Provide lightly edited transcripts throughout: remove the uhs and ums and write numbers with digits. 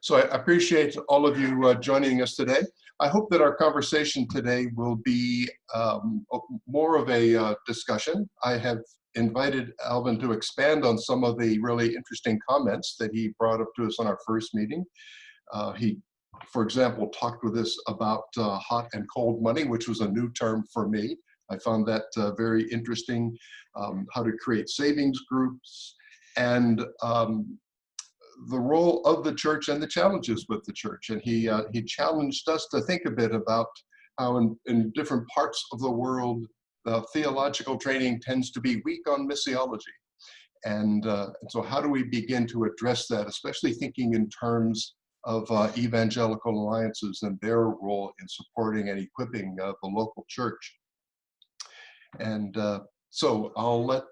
So I appreciate all of you joining us today. I hope that our conversation today will be more of a discussion. I have invited Alvin to expand on some of the really interesting comments that he brought up to us on our first meeting. He, for example, talked with us about hot and cold money, which was a new term for me. I found that very interesting, how to create savings groups, and the role of the church and the challenges with the church. And he challenged us to think a bit about how in different parts of the world, the theological training tends to be weak on missiology. And so how do we begin to address that, especially thinking in terms of evangelical alliances and their role in supporting and equipping the local church. And so I'll let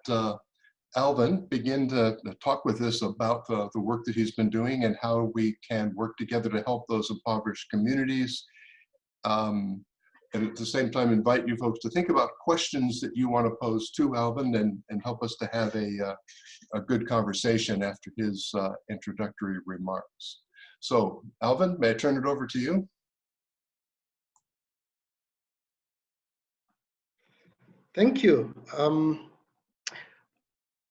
Alvin begin to talk with us about the work that he's been doing and how we can work together to help those impoverished communities. And at the same time, invite you folks to think about questions that you want to pose to Alvin and help us to have a good conversation after his introductory remarks. So Alvin, may I turn it over to you? Thank you.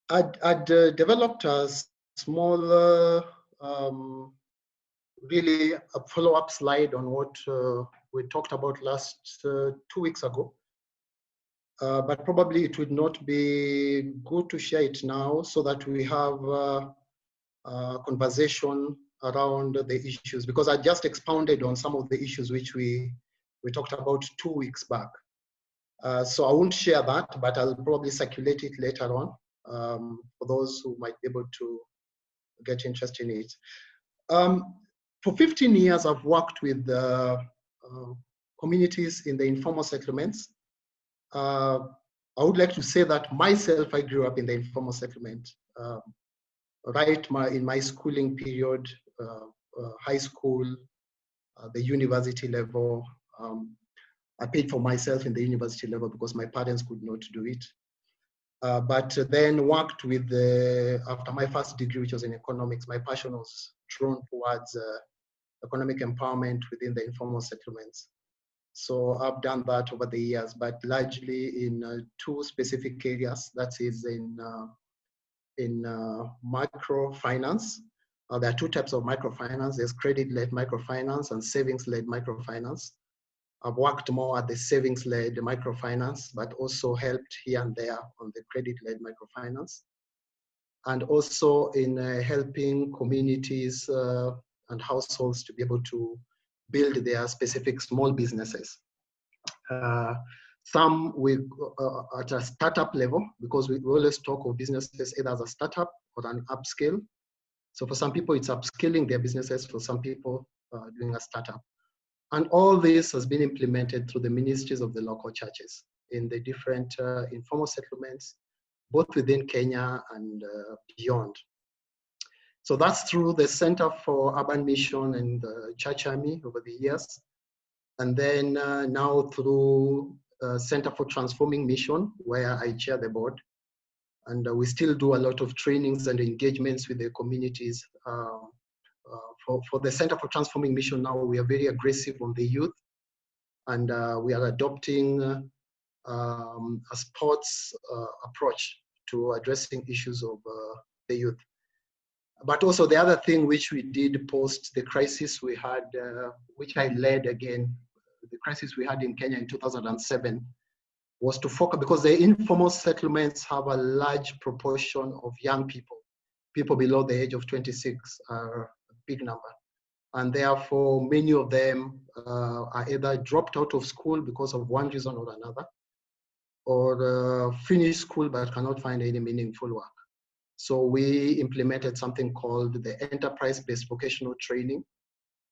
I'd developed a small, really a follow-up slide on what we talked about last 2 weeks ago. But probably it would not be good to share it now so that we have a conversation around the issues, because I just expounded on some of the issues which we talked about 2 weeks back. So I won't share that, but I'll probably circulate it later on for those who might be able to get interested in it. For 15 years, I've worked with communities in the informal settlements. I would like to say that myself, I grew up in the informal settlement, right in my schooling period, high school, the university level. I paid for myself in the university level because my parents could not do it. But then worked with after my first degree, which was in economics, my passion was drawn towards economic empowerment within the informal settlements. So I've done that over the years, but largely in 2 specific areas. That is in microfinance. There are 2 types of microfinance. There's credit-led microfinance and savings-led microfinance. I've worked more at the savings-led microfinance, but also helped here and there on the credit-led microfinance. And also in helping communities and households to be able to build their specific small businesses. Some at a startup level, because we always talk of businesses either as a startup or an upscale. So for some people, it's upscaling their businesses. For some people, doing a startup. And all this has been implemented through the ministries of the local churches in the different informal settlements, both within Kenya and beyond. So that's through the Center for Urban Mission and the Church Army over the years. And then now through Center for Transforming Mission, where I chair the board. And we still do a lot of trainings and engagements with the communities. For the Center for Transforming Mission now, we are very aggressive on the youth, and we are adopting a sports approach to addressing issues of the youth. But also the other thing which we did post the crisis we had, which I led again, the crisis we had in Kenya in 2007, was to focus, because the informal settlements have a large proportion of young people. People below the age of 26 are big number, and therefore many of them are either dropped out of school because of one reason or another, or finish school but cannot find any meaningful work. So we implemented something called the enterprise-based vocational training,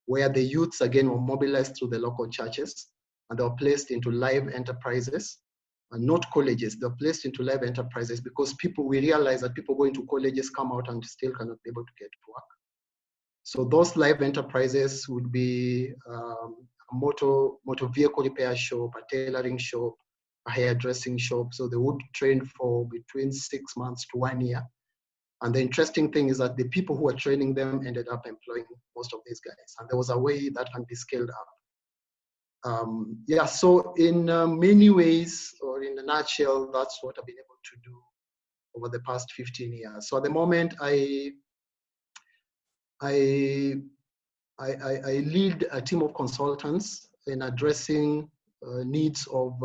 where the youths again were mobilized through the local churches, and they were placed into live enterprises, and not colleges. They're placed into live enterprises because we realize that people going to colleges come out and still cannot be able to get to work. So those live enterprises would be a motor vehicle repair shop, a tailoring shop, a hairdressing shop. So they would train for between 6 months to 1 year. And the interesting thing is that the people who were training them ended up employing most of these guys. And there was a way that can be scaled up. Yeah, so in many ways, or in a nutshell, that's what I've been able to do over the past 15 years. So at the moment, I lead a team of consultants in addressing needs of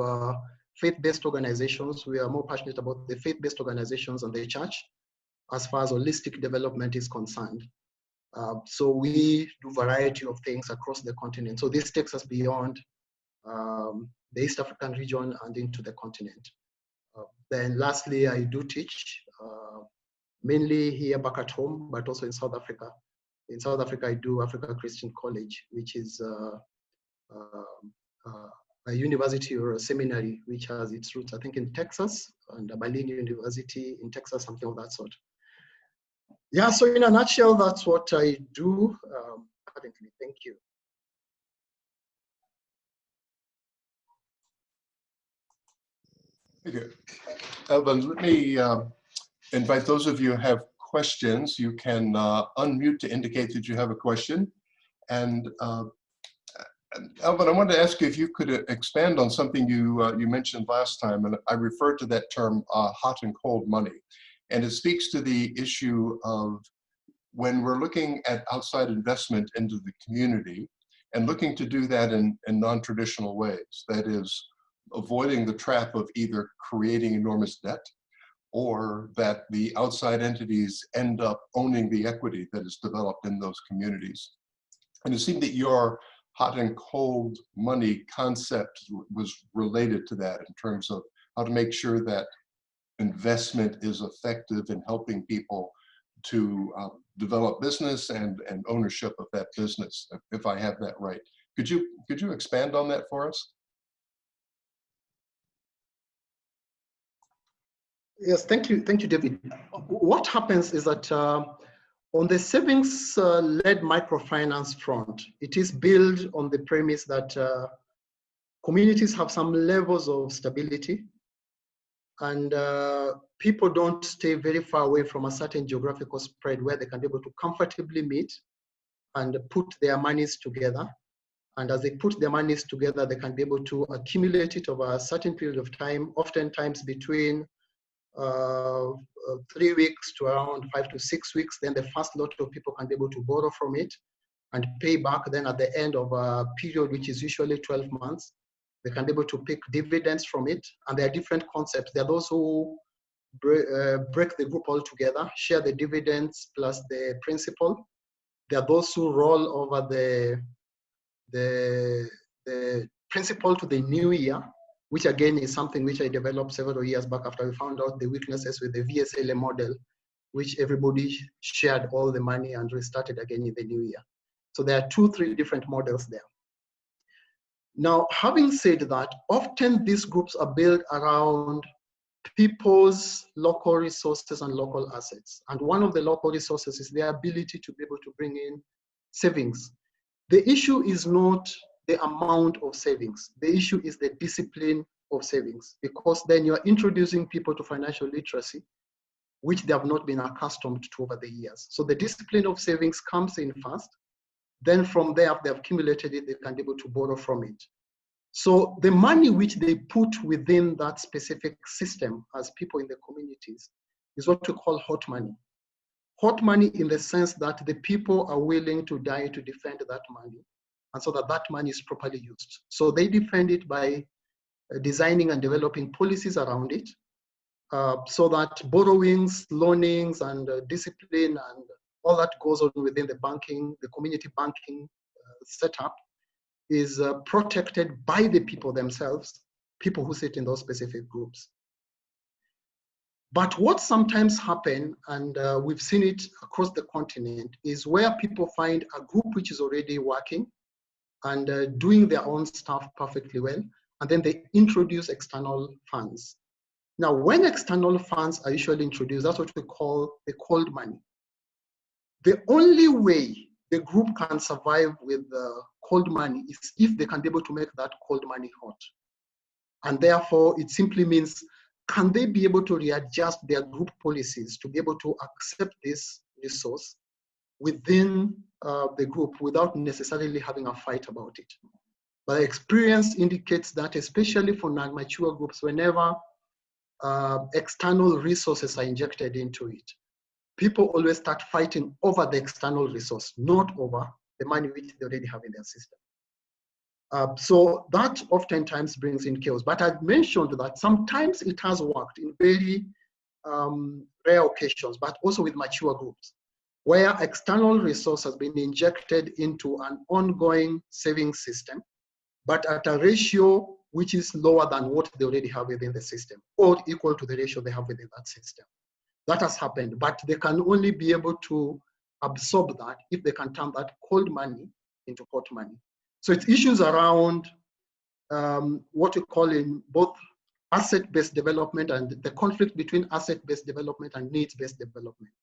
faith-based organizations. We are more passionate about the faith-based organizations and the church as far as holistic development is concerned. So we do a variety of things across the continent. So this takes us beyond the East African region and into the continent. Then lastly, I do teach, mainly here back at home, but also in South Africa. In South Africa, I do Africa Christian College, which is a university or a seminary which has its roots, I think, in Texas, and Berlin University in Texas, something of that sort. Yeah, so in a nutshell, that's what I do currently. Thank you. Thank you. Alvin, let me invite those of you who have questions. You can unmute to indicate that you have a question. And Alvin, I wanted to ask you if you could expand on something you mentioned last time, and I referred to that term hot and cold money. And it speaks to the issue of when we're looking at outside investment into the community and looking to do that in non-traditional ways. That is, avoiding the trap of either creating enormous debt or that the outside entities end up owning the equity that is developed in those communities. And it seemed that your hot and cold money concept was related to that in terms of how to make sure that investment is effective in helping people to develop business and ownership of that business, if I have that right. Could you expand on that for us? Yes, thank you, David. What happens is that on the savings-led microfinance front, it is built on the premise that communities have some levels of stability, and people don't stay very far away from a certain geographical spread where they can be able to comfortably meet and put their monies together. And as they put their monies together, they can be able to accumulate it over a certain period of time, oftentimes between 3 weeks to around 5 to 6 weeks. Then the first lot of people can be able to borrow from it and pay back then at the end of a period, which is usually 12 months. They can be able to pick dividends from it. And there are different concepts. There are those who break the group altogether, share the dividends plus the principal. There are those who roll over the principal to the new year, which again is something which I developed several years back after we found out the weaknesses with the VSLA model, which everybody shared all the money and restarted again in the new year. So there are 2-3 different models there. Now, having said that, often these groups are built around people's local resources and local assets. And one of the local resources is their ability to be able to bring in savings. The issue is not the amount of savings. The issue is the discipline of savings, because then you're introducing people to financial literacy, which they have not been accustomed to over the years. So the discipline of savings comes in first. Then from there, if they've accumulated it, they can be able to borrow from it. So the money which they put within that specific system as people in the communities is what we call hot money. Hot money in the sense that the people are willing to die to defend that money, and so that that money is properly used. So they defend it by designing and developing policies around it, so that borrowings, loanings, and discipline and all that goes on within the banking, the community banking setup is protected by the people themselves, people who sit in those specific groups. But what sometimes happens, and we've seen it across the continent, is where people find a group which is already working and doing their own stuff perfectly well, and then they introduce external funds. Now, when external funds are usually introduced, that's what we call the cold money. The only way the group can survive with cold money is if they can be able to make that cold money hot. And therefore, it simply means, can they be able to readjust their group policies to be able to accept this resource within the group without necessarily having a fight about it. But experience indicates that, especially for non-mature groups, whenever external resources are injected into it, people always start fighting over the external resource, not over the money which they already have in their system. So that oftentimes brings in chaos. But I've mentioned that sometimes it has worked in very rare occasions, but also with mature groups, where external resource has been injected into an ongoing saving system, but at a ratio which is lower than what they already have within the system, or equal to the ratio they have within that system. That has happened, but they can only be able to absorb that if they can turn that cold money into hot money. So it's issues around what we call in both asset-based development and the conflict between asset-based development and needs-based development.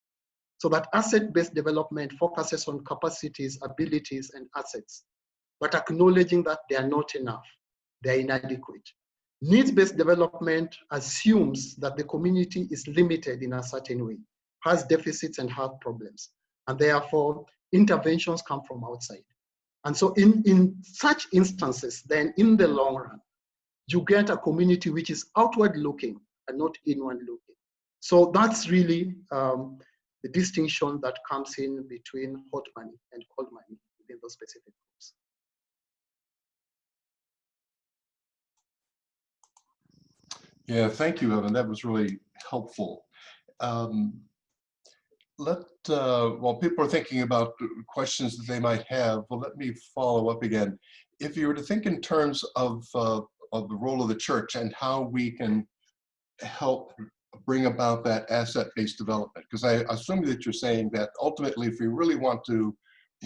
So that asset-based development focuses on capacities, abilities, and assets, but acknowledging that they are not enough, they are inadequate. Needs-based development assumes that the community is limited in a certain way, has deficits and has problems, and therefore interventions come from outside. And so in such instances, then in the long run, you get a community which is outward looking and not inward looking. So that's really the distinction that comes in between hot money and cold money within those specific groups. Yeah, thank you, Evan. That was really helpful. While people are thinking about questions that they might have, well, let me follow up again. If you were to think in terms of the role of the church and how we can help bring about that asset-based development, because I assume that you're saying that ultimately, if we really want to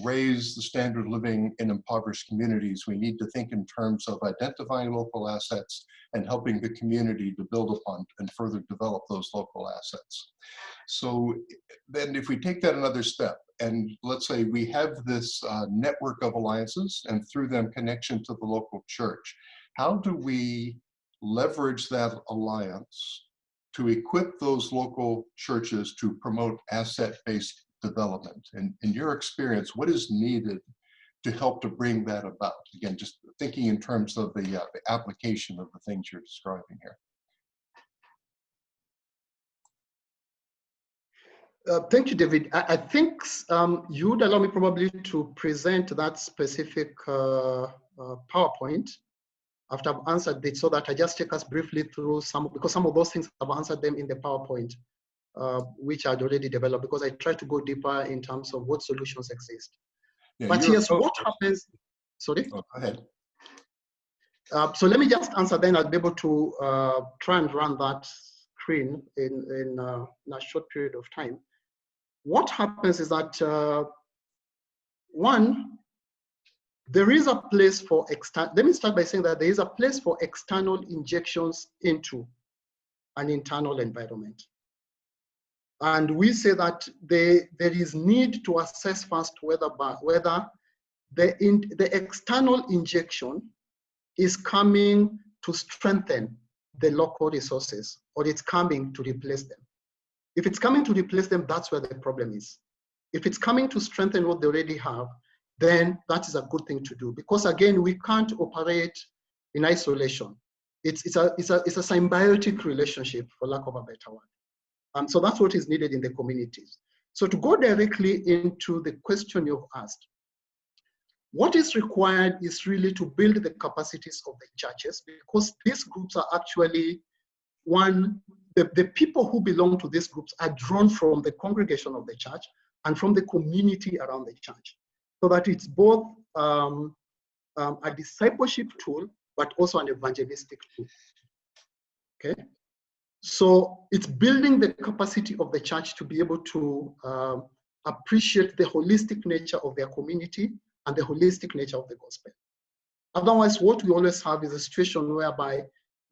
raise the standard of living in impoverished communities, we need to think in terms of identifying local assets and helping the community to build upon and further develop those local assets. So then if we take that another step, and let's say we have this network of alliances and through them connection to the local church, how do we leverage that alliance to equip those local churches to promote asset-based development? And in your experience, what is needed to help to bring that about? Again, just thinking in terms of the application of the things you're describing here. Thank you, David. I think you would allow me probably to present that specific PowerPoint after I've answered it, so that I just take us briefly through because some of those things I've answered them in the PowerPoint, which I'd already developed, because I try to go deeper in terms of what solutions exist. Yeah, but yes, what happens, sorry? Oh, go ahead. So let me just answer, then I'll be able to try and run that screen in a short period of time. What happens is that, one, there is a place for let me start by saying that there is a place for external injections into an internal environment. And we say that there is need to assess first whether the external injection is coming to strengthen the local resources, or it's coming to replace them. If it's coming to replace them, that's where the problem is. If it's coming to strengthen what they already have, then that is a good thing to do. Because again, we can't operate in isolation. It's a symbiotic relationship, for lack of a better word. So that's what is needed in the communities. So to go directly into the question you've asked, what is required is really to build the capacities of the churches, because these groups are actually the people who belong to these groups are drawn from the congregation of the church and from the community around the church. So that it's both a discipleship tool, but also an evangelistic tool, okay? So it's building the capacity of the church to be able to appreciate the holistic nature of their community and the holistic nature of the gospel. Otherwise, what we always have is a situation whereby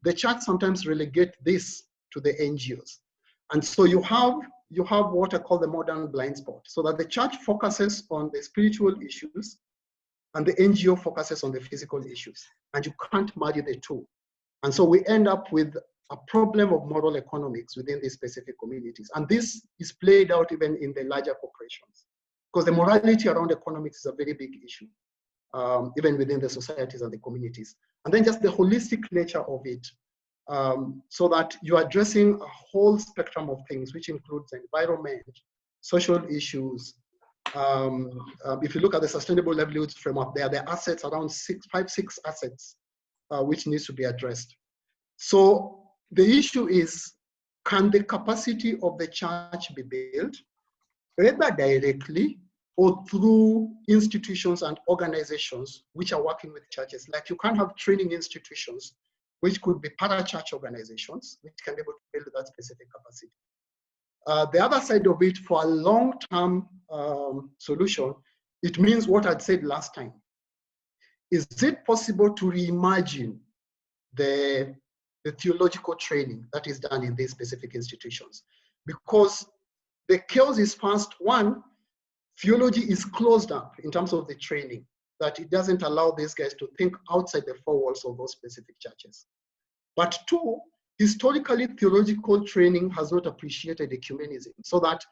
the church sometimes relegate this to the NGOs. And so you have what I call the modern blind spot, so that the church focuses on the spiritual issues and the NGO focuses on the physical issues, and you can't marry the two. And so we end up with a problem of moral economics within these specific communities. And this is played out even in the larger corporations. because the morality around economics is a very big issue, even within the societies and the communities. And then just the holistic nature of it, so that you're addressing a whole spectrum of things, which includes the environment, social issues. If you look at the sustainable livelihoods framework, there are assets around five, six assets, which needs to be addressed. So the issue is, can the capacity of the church be built, either directly or through institutions and organizations which are working with churches? Like, you can't have training institutions, which could be para-church organizations, which can be able to build that specific capacity. The other side of it, for a long-term solution, it means what I'd said last time. Is it possible to reimagine the theological training that is done in these specific institutions? Because the chaos is first, one, theology is closed up in terms of the training, that it doesn't allow these guys to think outside the four walls of those specific churches. But two, historically, theological training has not appreciated ecumenism, so that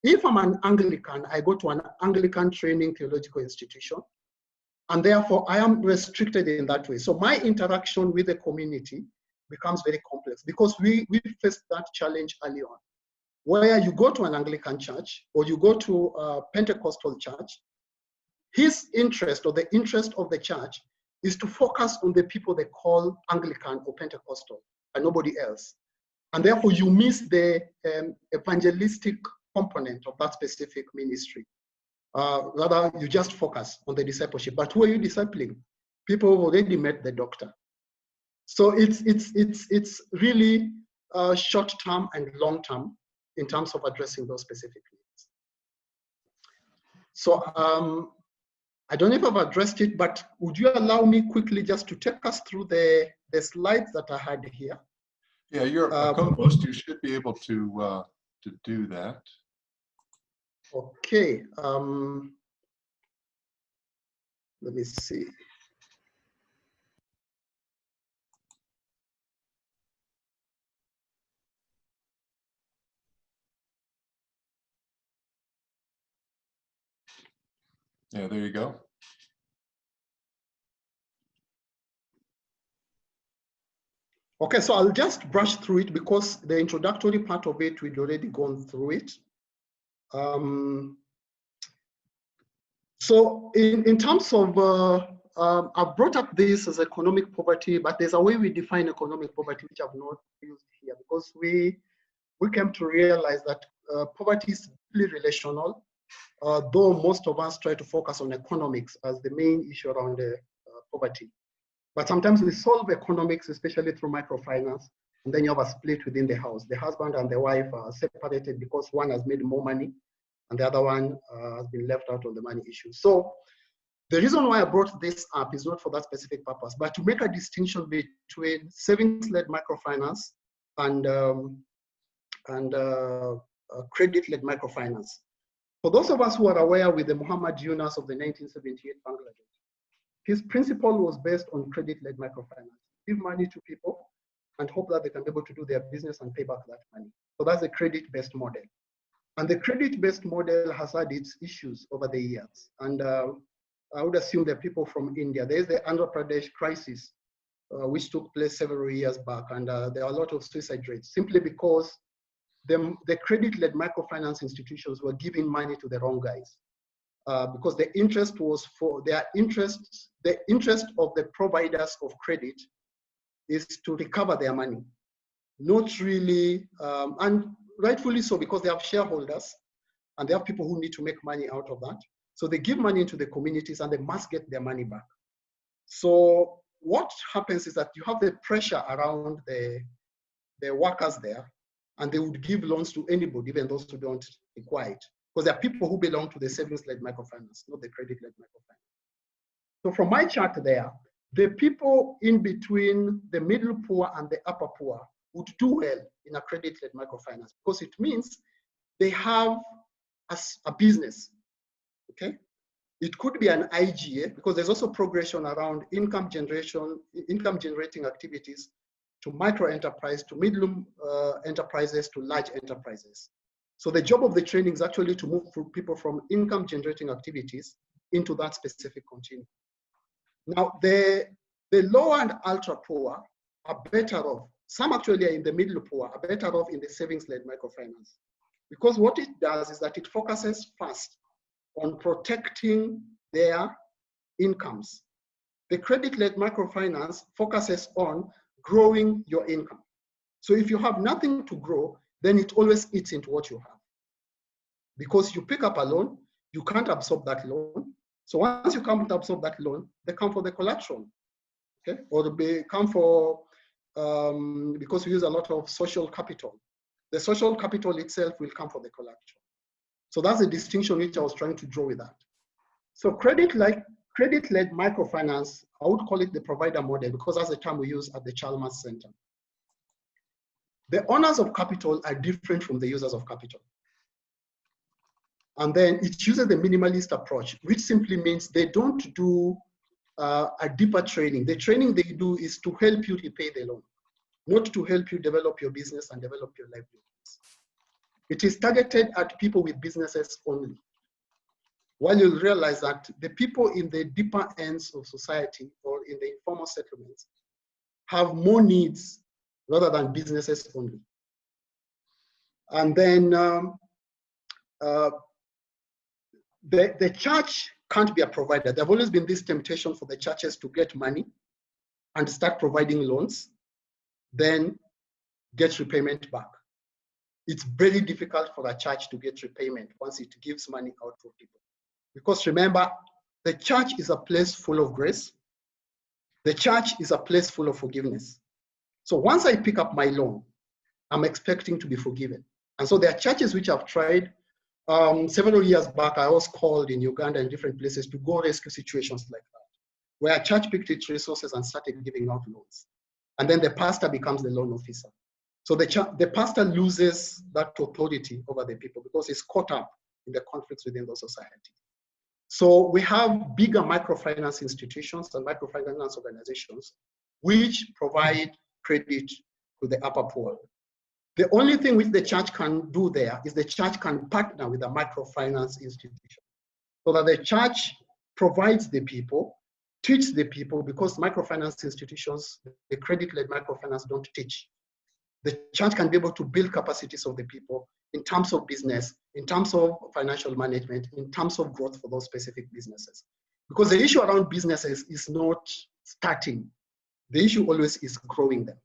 if I'm an Anglican, I go to an Anglican training theological institution, and therefore I am restricted in that way. So my interaction with the community becomes very complex, because we faced that challenge early on, where you go to an Anglican church or you go to a Pentecostal church, his interest or the interest of the church is to focus on the people they call Anglican or Pentecostal and nobody else. And therefore you miss the evangelistic component of that specific ministry. Rather, you just focus on the discipleship. But who are you discipling? People who've already met the doctor. So it's really short-term and long-term in terms of addressing those specific needs. So I don't know if I've addressed it, but would you allow me quickly just to take us through the slides that I had here? Yeah, you're a co-host. You should be able to do that. Okay. Let me see. Yeah, there you go. Okay, so I'll just brush through it because the introductory part of it, we'd already gone through it. So in terms of, I've brought up this as economic poverty, but there's a way we define economic poverty, which I've not used here, because we came to realize that poverty is deeply relational, though most of us try to focus on economics as the main issue around poverty. But sometimes we solve economics, especially through microfinance, and then you have a split within the house. The husband and the wife are separated because one has made more money and the other one has been left out on the money issue. So the reason why I brought this up is not for that specific purpose, but to make a distinction between savings-led microfinance and credit-led microfinance. For those of us who are aware with the Muhammad Yunus of the 1978 Bangladesh, his principle was based on credit-led microfinance. Give money to people and hope that they can be able to do their business and pay back that money. So that's a credit-based model. And the credit-based model has had its issues over the years. And I would assume that people from India, there's the Andhra Pradesh crisis, which took place several years back. And there are a lot of suicide rates simply because the credit-led microfinance institutions were giving money to the wrong guys. Because the interest was for their interests, the interest of the providers of credit is to recover their money, not really, and rightfully so, because they have shareholders and they have people who need to make money out of that. So they give money into the communities and they must get their money back. So what happens is that you have the pressure around the workers there, and they would give loans to anybody, even those who don't require it. Because there are people who belong to the savings-led microfinance, not the credit-led microfinance. So from my chart there, the people in between the middle poor and the upper poor would do well in a credit-led microfinance, because it means they have a business, okay? It could be an IGA, because there's also progression around income generating activities to micro enterprise, to middle enterprises, to large enterprises. So the job of the training is actually to move people from income generating activities into that specific continuum. Now, the lower and ultra poor are better off. Some actually are in the middle poor, are better off in the savings-led microfinance. Because what it does is that it focuses first on protecting their incomes. The credit-led microfinance focuses on growing your income. So if you have nothing to grow, then it always eats into what you have. Because you pick up a loan, you can't absorb that loan. So once you can't absorb that loan, they come for the collateral, okay? Or they come for, because we use a lot of social capital. The social capital itself will come for the collateral. So that's the distinction which I was trying to draw with that. So credit-led microfinance, I would call it the provider model because that's the term we use at the Chalmers Center. The owners of capital are different from the users of capital. And then it uses the minimalist approach, which simply means they don't do a deeper training. The training they do is to help you repay the loan, not to help you develop your business and develop your livelihoods. It is targeted at people with businesses only. While you'll realize that the people in the deeper ends of society or in the informal settlements have more needs rather than businesses only. And then the church can't be a provider. There have always been this temptation for the churches to get money and start providing loans, then get repayment back. It's very difficult for a church to get repayment once it gives money out for people. Because remember, the church is a place full of grace. The church is a place full of forgiveness. So once I pick up my loan, I'm expecting to be forgiven. And so there are churches which have tried. Several years back, I was called in Uganda and different places to go rescue situations like that, where a church picked its resources and started giving out loans. And then the pastor becomes the loan officer. So the pastor loses that authority over the people because he's caught up in the conflicts within the society. So we have bigger microfinance institutions and microfinance organizations which provide credit to the upper poor. The only thing which the church can do there is the church can partner with a microfinance institution so that the church provides the people, teach the people, because microfinance institutions, the credit-led microfinance don't teach. The church can be able to build capacities of the people in terms of business, in terms of financial management, in terms of growth for those specific businesses. Because the issue around businesses is not starting. The issue always is growing them.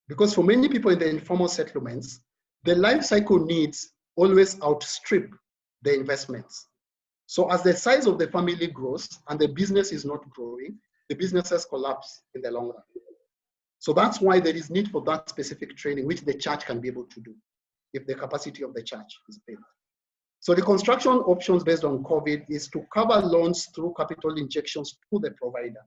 Because for many people in the informal settlements, the life cycle needs always outstrip the investments. So as the size of the family grows and the business is not growing, the businesses collapse in the long run. So that's why there is need for that specific training, which the church can be able to do if the capacity of the church is built. So the construction options based on COVID is to cover loans through capital injections to the provider,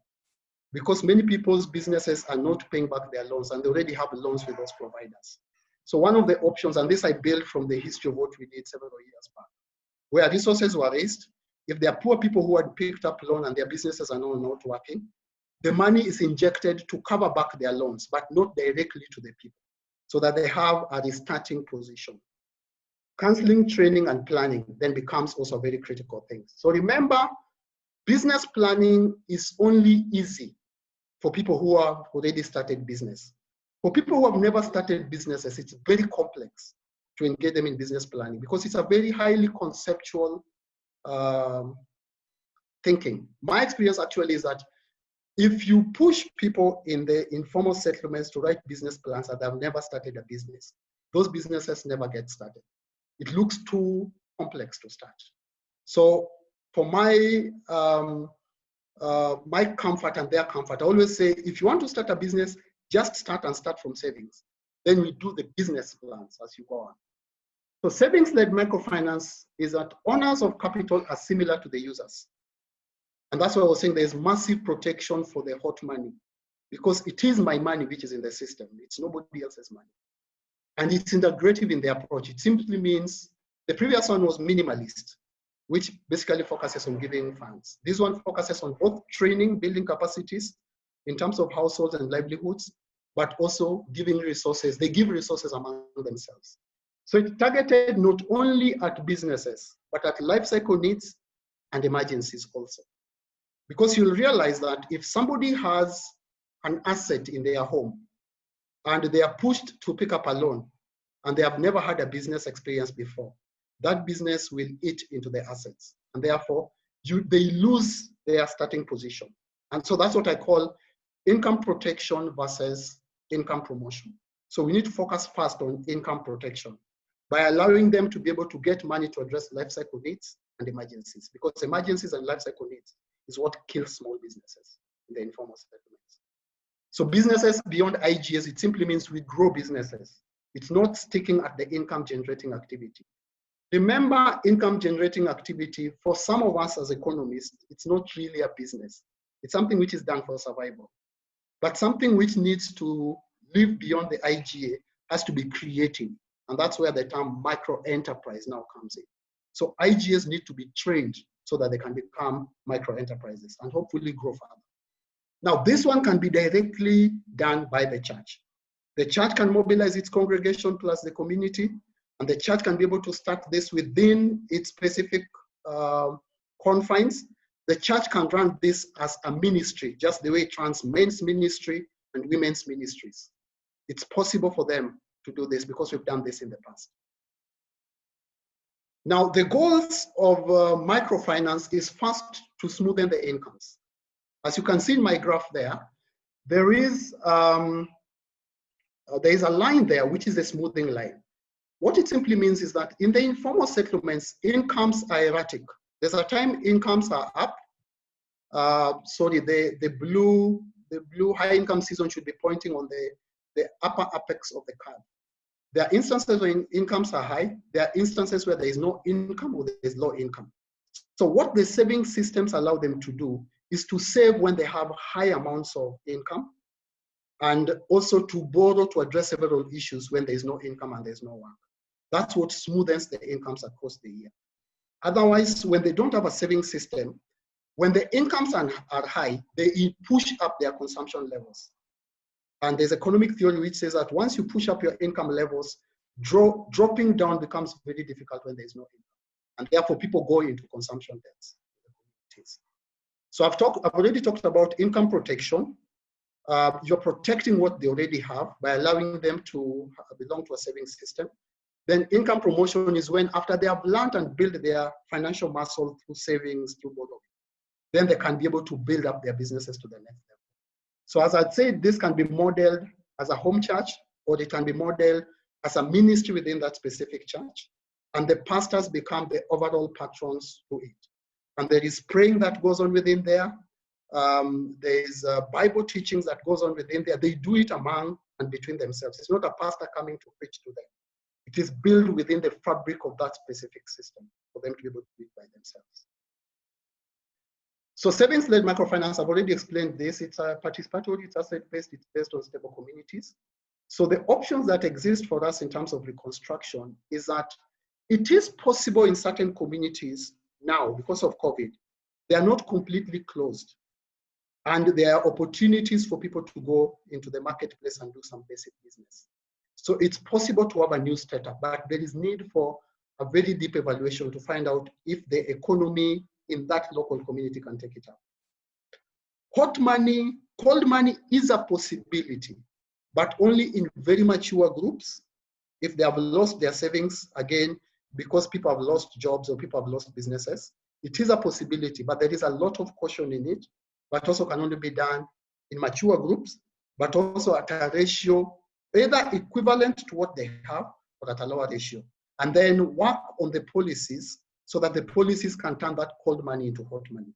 because many people's businesses are not paying back their loans and they already have loans with those providers. So one of the options, and this I built from the history of what we did several years back, where resources were raised, if there are poor people who had picked up loan and their businesses are now not working, the money is injected to cover back their loans, but not directly to the people, so that they have a restarting position. Counseling, training, and planning then becomes also a very critical thing. So remember, business planning is only easy for people who have already started business. For people who have never started businesses, it's very complex to engage them in business planning because it's a very highly conceptual thinking. My experience actually is that if you push people in the informal settlements to write business plans and they've never started a business, those businesses never get started. It looks too complex to start. So for my my comfort and their comfort, I always say, if you want to start a business, just start from savings. Then we do the business plans as you go on. So savings-led microfinance is that owners of capital are similar to the users. And that's why I was saying there's massive protection for the hot money, because it is my money which is in the system. It's nobody else's money. And it's integrative in the approach. It simply means the previous one was minimalist, which basically focuses on giving funds. This one focuses on both training, building capacities in terms of households and livelihoods, but also giving resources. They give resources among themselves. So it targeted not only at businesses, but at life cycle needs and emergencies also. Because you'll realize that if somebody has an asset in their home and they are pushed to pick up a loan and they have never had a business experience before, that business will eat into their assets. And therefore, they lose their starting position. And so that's what I call income protection versus income promotion. So we need to focus first on income protection by allowing them to be able to get money to address life cycle needs and emergencies, because emergencies and life cycle needs is what kills small businesses in the informal settlements. So businesses beyond IGS, it simply means we grow businesses. It's not sticking at the income generating activity. Remember, income generating activity, for some of us as economists, it's not really a business. It's something which is done for survival. But something which needs to live beyond the IGA has to be creative. And that's where the term micro enterprise now comes in. So IGAs need to be trained so that they can become micro enterprises and hopefully grow further. Now, this one can be directly done by the church. The church can mobilize its congregation plus the community, and the church can be able to start this within its specific confines. The church can run this as a ministry, just the way it runs men's ministry and women's ministries. It's possible for them to do this because we've done this in the past. Now, the goals of microfinance is first to smoothen the incomes. As you can see in my graph there is a line there, which is a smoothing line. What it simply means is that in the informal settlements, incomes are erratic. There's a time incomes are up. The blue high income season should be pointing on the upper apex of the curve. There are instances when incomes are high. There are instances where there is no income or there is low income. So what the saving systems allow them to do is to save when they have high amounts of income, and also to borrow to address several issues when there is no income and there's no work. That's what smoothens the incomes across the year. Otherwise, when they don't have a saving system, when the incomes are high, they push up their consumption levels. And there's economic theory which says that once you push up your income levels, dropping down becomes very difficult when there's no income. And therefore, people go into consumption debts. So I've already talked about income protection. You're protecting what they already have by allowing them to belong to a savings system. Then income promotion is when, after they have learned and built their financial muscle through savings, through borrowing, then they can be able to build up their businesses to the next level. So as I'd say, this can be modeled as a home church, or it can be modeled as a ministry within that specific church. And the pastors become the overall patrons to it. And there is praying that goes on within there. There is Bible teachings that goes on within there. They do it among and between themselves. It's not a pastor coming to preach to them. It is built within the fabric of that specific system for them to be able to do it by themselves. So savings-led microfinance, I've already explained this. It's a participatory, it's asset-based, it's based on stable communities. So the options that exist for us in terms of reconstruction is that it is possible in certain communities now, because of COVID, they are not completely closed. And there are opportunities for people to go into the marketplace and do some basic business. So it's possible to have a new startup, but there is need for a very deep evaluation to find out if the economy in that local community can take it up. Hot money, cold money is a possibility, but only in very mature groups. If they have lost their savings, again, because people have lost jobs or people have lost businesses, it is a possibility, but there is a lot of caution in it, but also can only be done in mature groups, but also at a ratio either equivalent to what they have or at a lower ratio. And then work on the policies so that the policies can turn that cold money into hot money.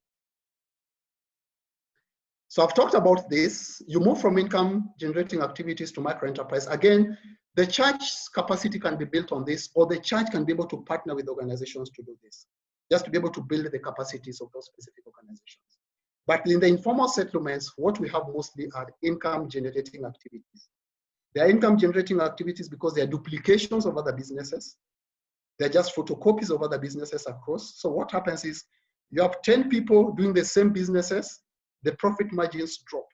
So I've talked about this. You move from income generating activities to micro enterprise. Again, the church's capacity can be built on this, or the church can be able to partner with organizations to do this, just to be able to build the capacities of those specific organizations. But in the informal settlements, what we have mostly are income generating activities. They are income generating activities because they are duplications of other businesses. They're just photocopies of other businesses across. So what happens is you have 10 people doing the same businesses, the profit margins drop.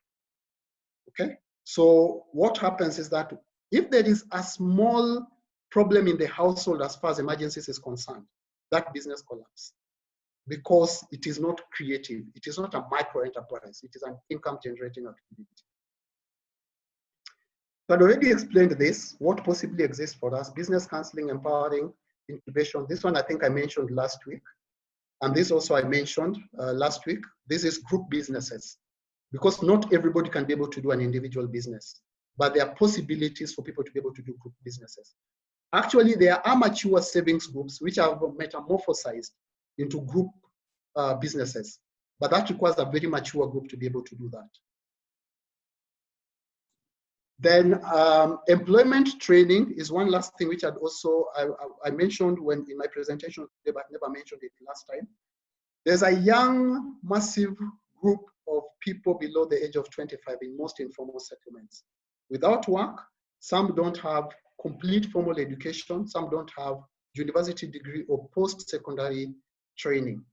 Okay? So what happens is that if there is a small problem in the household as far as emergencies is concerned, that business collapses because it is not creative. It is not a micro enterprise. It is an income generating activity. So I'd already explained this, what possibly exists for us, business counseling, empowering, incubation. This one I think I mentioned last week. And this also I mentioned last week. This is group businesses, because not everybody can be able to do an individual business, but there are possibilities for people to be able to do group businesses. Actually, there are mature savings groups which are metamorphosized into group businesses, but that requires a very mature group to be able to do that. Then employment training is one last thing which I'd also, I mentioned when in my presentation today, but never mentioned it last time. There's a young, massive group of people below the age of 25 in most informal settlements. Without work, some don't have complete formal education, some don't have university degree or post-secondary training.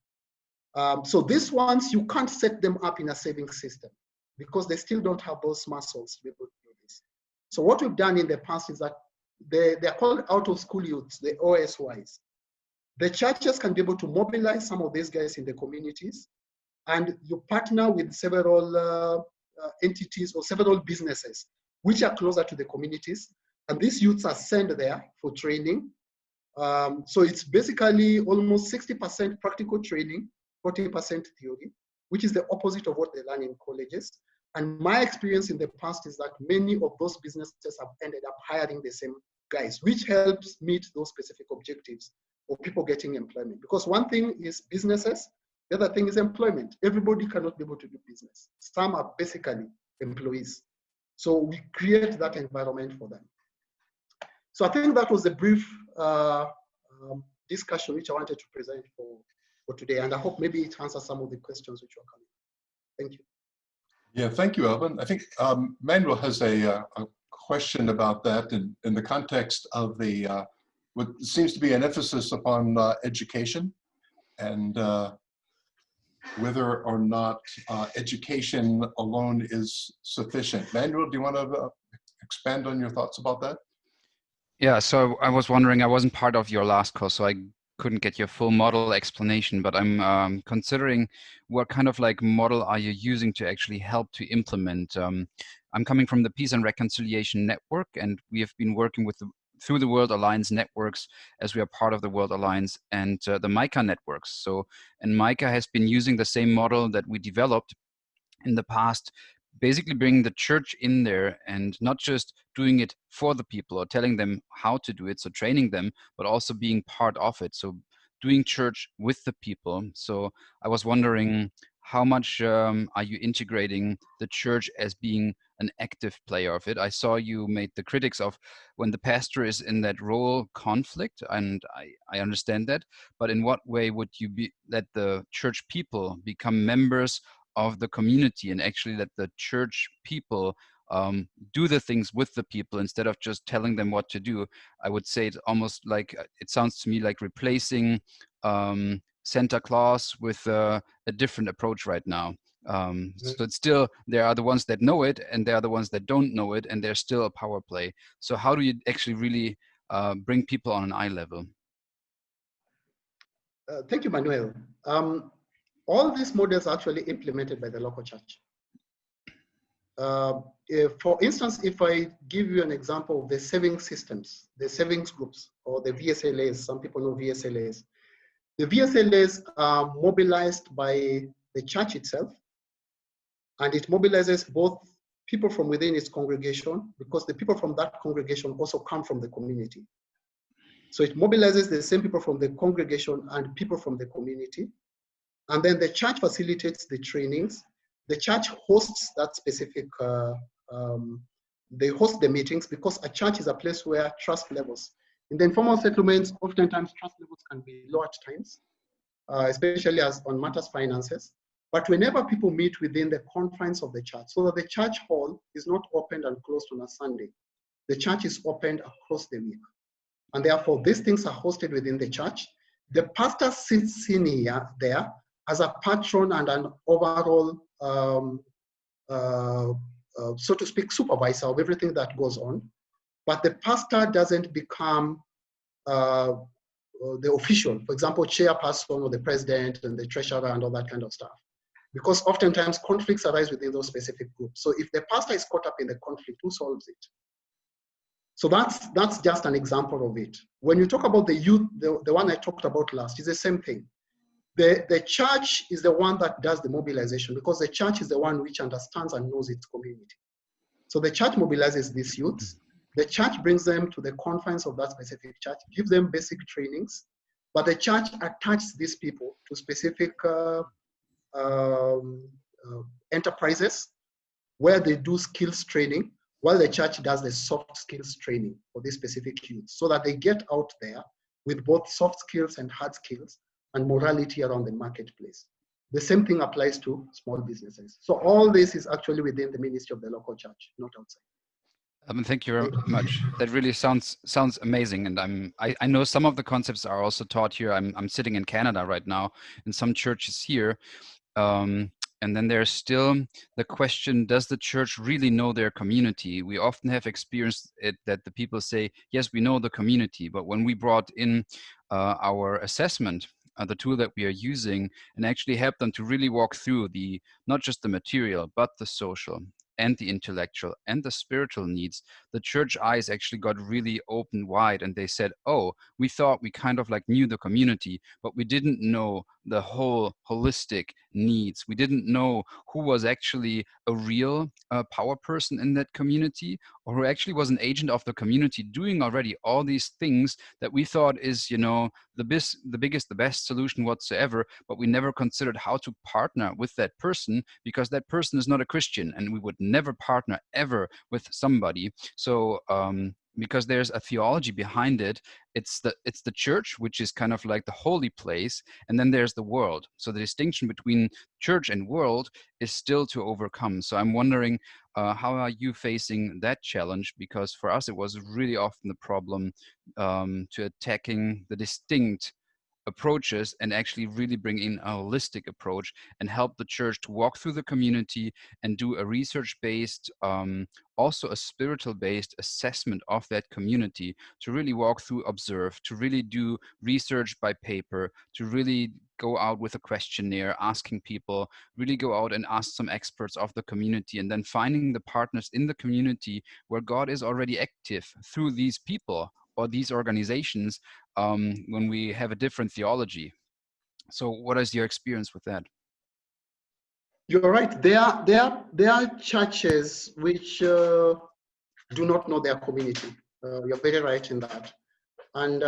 So these ones, you can't set them up in a savings system because they still don't have those muscles to be able to do this. So what we've done in the past is that they're called out-of-school youths, the OSYs. The churches can be able to mobilize some of these guys in the communities, and you partner with several entities or several businesses which are closer to the communities, and these youths are sent there for training. So it's basically almost 60% practical training, 40% theory, which is the opposite of what they learn in colleges. And my experience in the past is that many of those businesses have ended up hiring the same guys, which helps meet those specific objectives of people getting employment. Because one thing is businesses, the other thing is employment. Everybody cannot be able to do business. Some are basically employees. So we create that environment for them. So I think that was a brief discussion which I wanted to present for today. And I hope maybe it answers some of the questions which were coming. Thank you. Yeah, thank you, Alvin. I think Manuel has a question about that in the context of the what seems to be an emphasis upon education and whether or not education alone is sufficient. Manuel, do you want to expand on your thoughts about that? Yeah, so I was wondering, I wasn't part of your last call, so I couldn't get your full model explanation, but I'm considering what kind of like model are you using to actually help to implement. I'm coming from the Peace and Reconciliation Network, and we have been working with through the World Alliance networks as we are part of the World Alliance and the MICA networks. So, and MICA has been using the same model that we developed in the past, basically bringing the church in there and not just doing it for the people or telling them how to do it, so training them, but also being part of it. So doing church with the people. So I was wondering, how much are you integrating the church as being an active player of it? I saw you made the critics of when the pastor is in that role conflict, and I understand that, but in what way would you let the church people become members of the community and actually let the church people do the things with the people instead of just telling them what to do? I would say it's almost like, it sounds to me like replacing Santa Claus with a different approach right now. So it's still, there are the ones that know it and there are the ones that don't know it, and there's still a power play. So how do you actually really bring people on an eye level? Thank you, Manuel. All these models are actually implemented by the local church. For instance, if I give you an example of the savings systems, the savings groups, or the VSLAs, some people know VSLAs. The VSLAs are mobilized by the church itself, and it mobilizes both people from within its congregation, because the people from that congregation also come from the community. So it mobilizes the same people from the congregation and people from the community. And then the church facilitates the trainings. The church hosts that specific, they host the meetings, because a church is a place where trust levels. In the informal settlements, oftentimes trust levels can be low at times, especially as on matters finances. But whenever people meet within the confines of the church, so that the church hall is not opened and closed on a Sunday, the church is opened across the week. And therefore, these things are hosted within the church. The pastor sits in here, there, as a patron and an overall, so to speak, supervisor of everything that goes on. But the pastor doesn't become the official, for example, chairperson or the president and the treasurer and all that kind of stuff. Because oftentimes conflicts arise within those specific groups. So if the pastor is caught up in the conflict, who solves it? So that's just an example of it. When you talk about the youth, the one I talked about last, is the same thing. The church is the one that does the mobilization, because the church is the one which understands and knows its community. So the church mobilizes these youths. The church brings them to the confines of that specific church, gives them basic trainings, but the church attaches these people to specific enterprises where they do skills training, while the church does the soft skills training for these specific youth, so that they get out there with both soft skills and hard skills and morality around the marketplace. The same thing applies to small businesses. So all this is actually within the ministry of the local church, not outside. Thank you very much. That really sounds amazing, and I know some of the concepts are also taught here. I'm sitting in Canada right now in some churches here, and then there's still the question: does the church really know their community? We often have experienced it that the people say, "Yes, we know the community," but when we brought in our assessment, the tool that we are using, and actually help them to really walk through the not just the material but the social and the intellectual and the spiritual needs, the church eyes actually got really open wide, and they said, oh, we thought we kind of like knew the community, but we didn't know the whole holistic needs. We didn't know who was actually a real power person in that community, or who actually was an agent of the community doing already all these things that we thought is, you know, the biggest, the best solution whatsoever, but we never considered how to partner with that person, because that person is not a Christian, and we would never partner ever with somebody. So because there's a theology behind it, it's the church, which is kind of like the holy place, and then there's the world. So the distinction between church and world is still to overcome. So I'm wondering, how are you facing that challenge? Because for us, it was really often the problem to attacking the distinct approaches and actually really bring in a holistic approach and help the church to walk through the community and do a research-based, also a spiritual-based assessment of that community, to really walk through, observe, to really do research by paper, to really go out with a questionnaire, asking people, really go out and ask some experts of the community, and then finding the partners in the community where God is already active through these people or these organizations, when we have a different theology. So what is your experience with that? You're right. There are churches which do not know their community. You're very right in that. And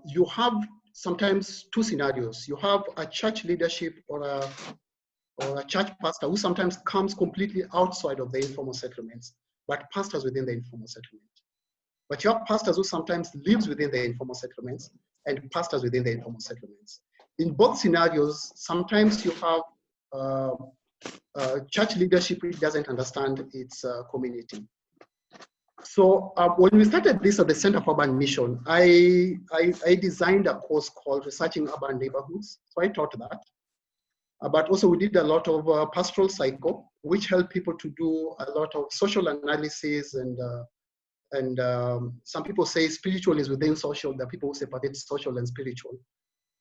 you have sometimes two scenarios. You have a church leadership or a church pastor who sometimes comes completely outside of the informal settlements, but pastors within the informal settlement. But you have pastors who sometimes lives within the informal settlements and pastors within the informal settlements. In both scenarios, sometimes you have church leadership which doesn't understand its community. So when we started this at the Center for Urban Mission, I designed a course called Researching Urban Neighborhoods. So I taught that. But also we did a lot of pastoral cycle, which helped people to do a lot of social analysis, and some people say spiritual is within social. There are people who separate social and spiritual.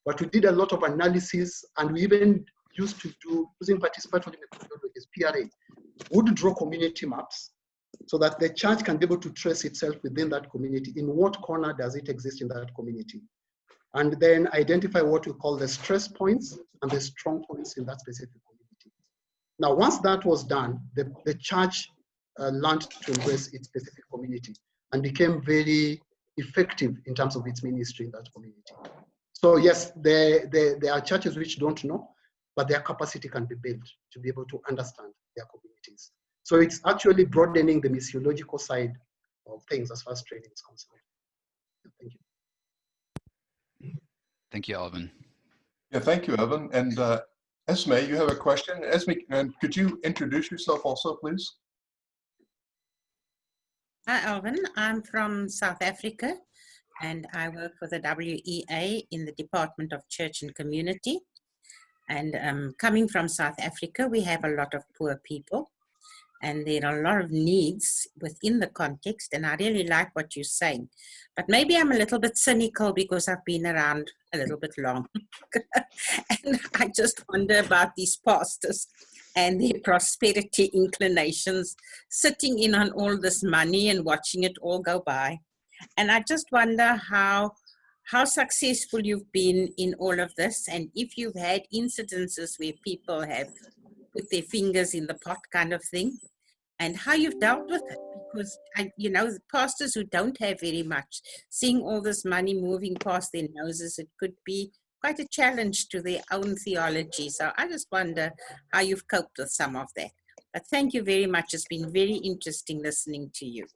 But we did a lot of analysis, and we even used to do, using participatory methodologies, PRA, would draw community maps so that the church can be able to trace itself within that community. In what corner does it exist in that community? And then identify what we call the stress points and the strong points in that specific community. Now, once that was done, the church learned to embrace its specific community and became very effective in terms of its ministry in that community. So yes, there are churches which don't know, but their capacity can be built to be able to understand their communities. So it's actually broadening the missiological side of things as far as training is concerned. Thank you. Thank you, Alvin. Yeah, thank you, Alvin. And Esme, you have a question. Esme, could you introduce yourself also, please? Hi, Alvin. I'm from South Africa, and I work for the WEA in the Department of Church and Community. And coming from South Africa, we have a lot of poor people. and there are a lot of needs within the context, and I really like what you're saying. But maybe I'm a little bit cynical because I've been around a little bit long. And I just wonder about these pastors and their prosperity inclinations, sitting in on all this money and watching it all go by. And I just wonder how successful you've been in all of this, and if you've had incidences where people have put their fingers in the pot kind of thing, and how you've dealt with it. Because, the pastors who don't have very much, seeing all this money moving past their noses, it could be quite a challenge to their own theology. So I just wonder how you've coped with some of that. But thank you very much. It's been very interesting listening to you.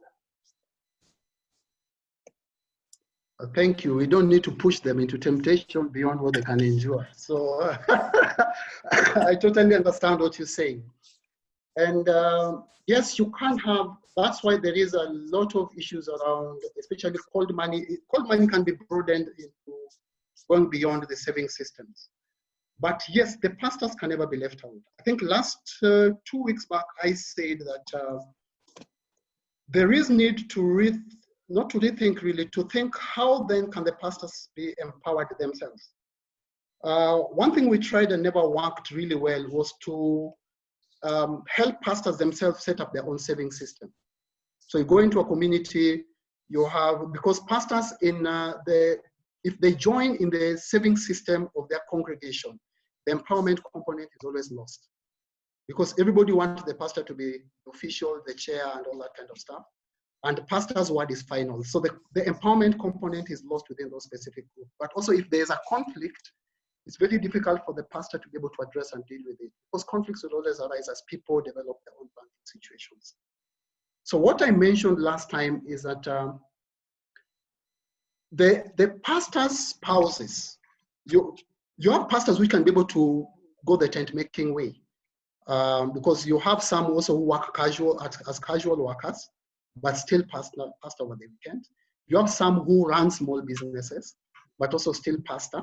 Thank you. We don't need to push them into temptation beyond what they can endure. So I totally understand what you're saying. And yes, you can't have, that's why there is a lot of issues around, especially cold money. Cold money can be broadened into going beyond the saving systems. But yes, the pastors can never be left out. I think last 2 weeks back, I said that there is need to not to rethink really, to think how then can the pastors be empowered themselves. One thing we tried and never worked really well was to help pastors themselves set up their own saving system. So you go into a community, you have, because pastors if they join in the saving system of their congregation, the empowerment component is always lost. Because everybody wants the pastor to be official, the chair, and all that kind of stuff. And the pastor's word is final. So the empowerment component is lost within those specific groups. But also if there's a conflict, it's very difficult for the pastor to be able to address and deal with it, because conflicts will always arise as people develop their own banking situations. So what I mentioned last time is that the pastor's spouses, you have pastors which can be able to go the tent making way, because you have some also who work as casual workers, but still pastor over the weekend. You have some who run small businesses, but also still pastor.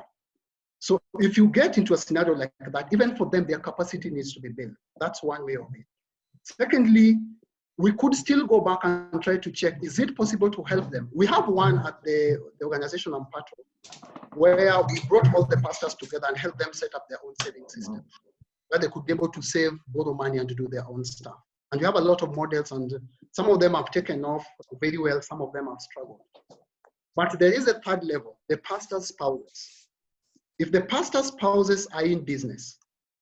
So if you get into a scenario like that, even for them, their capacity needs to be built. That's one way of it. Secondly, we could still go back and try to check, is it possible to help them? We have one at the organization I'm part of, where we brought all the pastors together and helped them set up their own saving system, where they could be able to save, borrow money, and to do their own stuff. And we have a lot of models, and some of them have taken off very well, some of them have struggled. But there is a third level, the pastor's spouses. If the pastor's spouses are in business,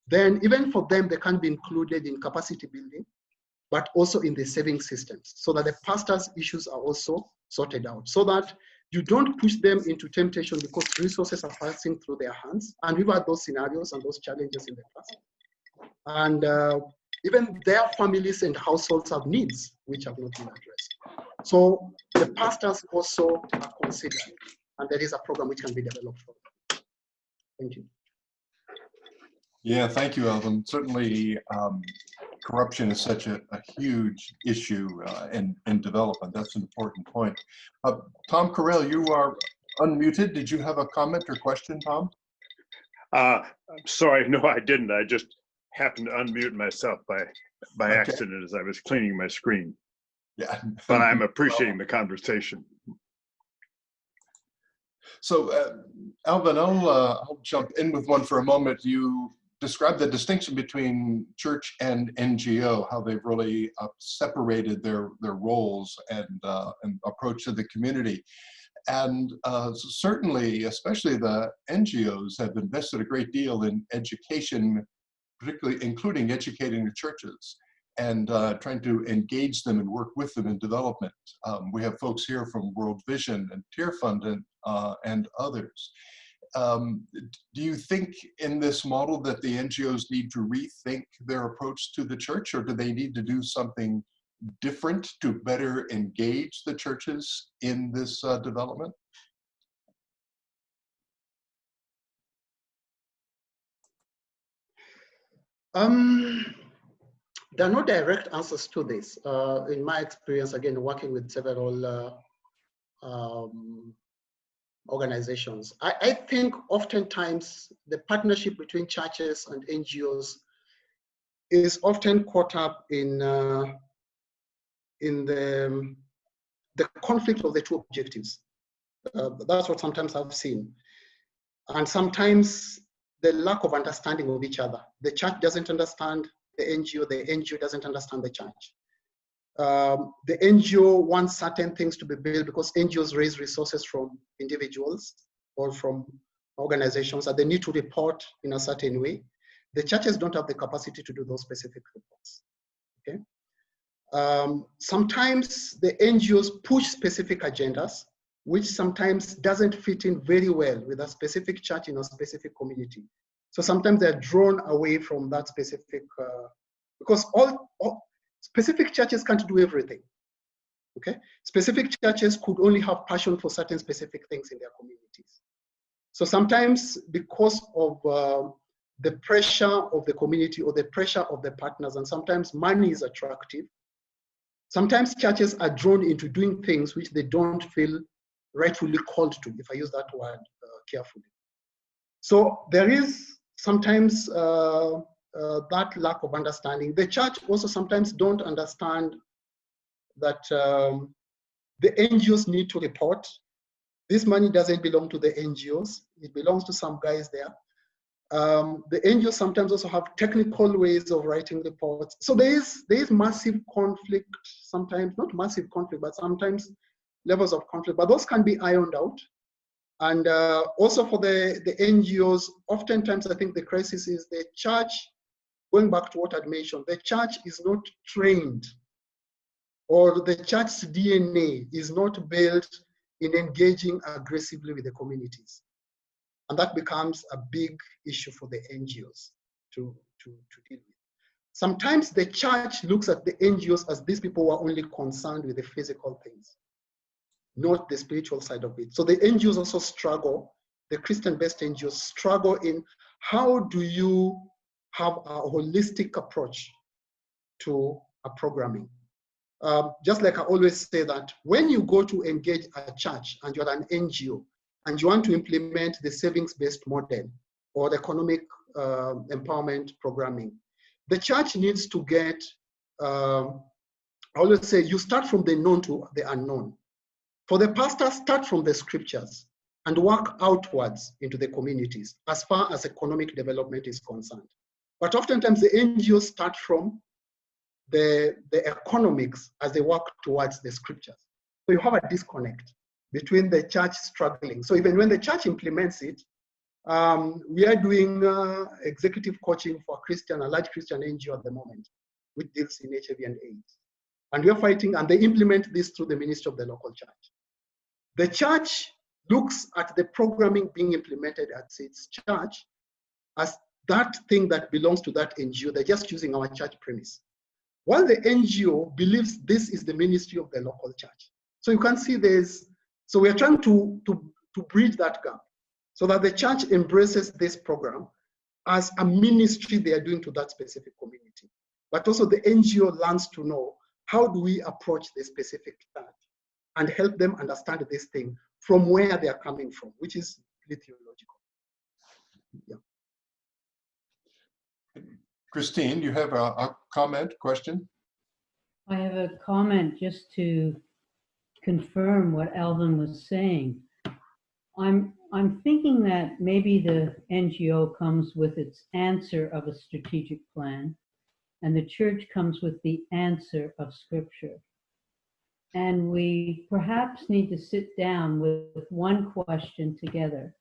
then even for them, they can be included in capacity building, but also in the saving systems, so that the pastor's issues are also sorted out, so that you don't push them into temptation because resources are passing through their hands. And we've had those scenarios and those challenges in the past. And even their families and households have needs which have not been addressed. So the pastors also are considered, and there is a program which can be developed for them. Thank you. Yeah, thank you, Alvin. Certainly, corruption is such a huge issue in development. That's an important point. Tom Carell, you are unmuted. Did you have a comment or question, Tom? I'm sorry, no, I didn't. I just happened to unmute myself by accident as I was cleaning my screen. Yeah. But I'm appreciating the conversation. So, Alvin, I'll jump in with one for a moment. You described the distinction between church and NGO, how they've really separated their roles and approach to the community. And certainly, especially the NGOs have invested a great deal in education, particularly including educating the churches and trying to engage them and work with them in development. We have folks here from World Vision and Tear Fund and others. Do you think in this model that the NGOs need to rethink their approach to the church, or do they need to do something different to better engage the churches in this development? There are no direct answers to this. In my experience, again, working with several organizations, I think oftentimes the partnership between churches and NGOs is often caught up in the conflict of the two objectives. That's what sometimes I've seen. And sometimes the lack of understanding of each other. The church doesn't understand the NGO doesn't understand the church. The NGO wants certain things to be built because NGOs raise resources from individuals or from organizations that they need to report in a certain way. The churches don't have the capacity to do those specific reports, okay? Sometimes the NGOs push specific agendas, which sometimes doesn't fit in very well with a specific church in a specific community. So sometimes they're drawn away from that specific, because all specific churches can't do everything, okay? Specific churches could only have passion for certain specific things in their communities. So sometimes because of the pressure of the community or the pressure of the partners, and sometimes money is attractive, sometimes churches are drawn into doing things which they don't feel rightfully called to, if I use that word carefully. So there is sometimes that lack of understanding. The church also sometimes don't understand that the NGOs need to report. This money doesn't belong to the NGOs. It belongs to some guys there. The NGOs sometimes also have technical ways of writing reports. So there is massive conflict sometimes, not massive conflict, but sometimes levels of conflict, but those can be ironed out. And also for the NGOs, oftentimes I think the crisis is the church, going back to what I'd mentioned, the church is not trained, or the church's DNA is not built in engaging aggressively with the communities. And that becomes a big issue for the NGOs to deal with. Sometimes the church looks at the NGOs as these people who are only concerned with the physical things, not the spiritual side of it. So the NGOs also struggle, the Christian-based NGOs struggle in how do you have a holistic approach to a programming. Just like I always say that when you go to engage a church and you're an NGO and you want to implement the savings-based model or the economic empowerment programming, the church needs to get, I always say, you start from the known to the unknown. For the pastor, start from the scriptures and work outwards into the communities as far as economic development is concerned. But oftentimes the NGOs start from the economics as they work towards the scriptures. So you have a disconnect between the church struggling. So even when the church implements it, we are doing executive coaching for a large Christian NGO at the moment, which deals in HIV and AIDS. And we are fighting, and they implement this through the ministry of the local church. The church looks at the programming being implemented at its church as that thing that belongs to that NGO. They're just using our church premise. While the NGO believes this is the ministry of the local church. So you can see so we are trying to bridge that gap so that the church embraces this program as a ministry they are doing to that specific community. But also the NGO learns to know, how do we approach the specific church and help them understand this thing from where they are coming from, which is theological. Yeah. Christine, you have a comment, question? I have a comment just to confirm what Alvin was saying. I'm thinking that maybe the NGO comes with its answer of a strategic plan, and the church comes with the answer of scripture. And we perhaps need to sit down with one question together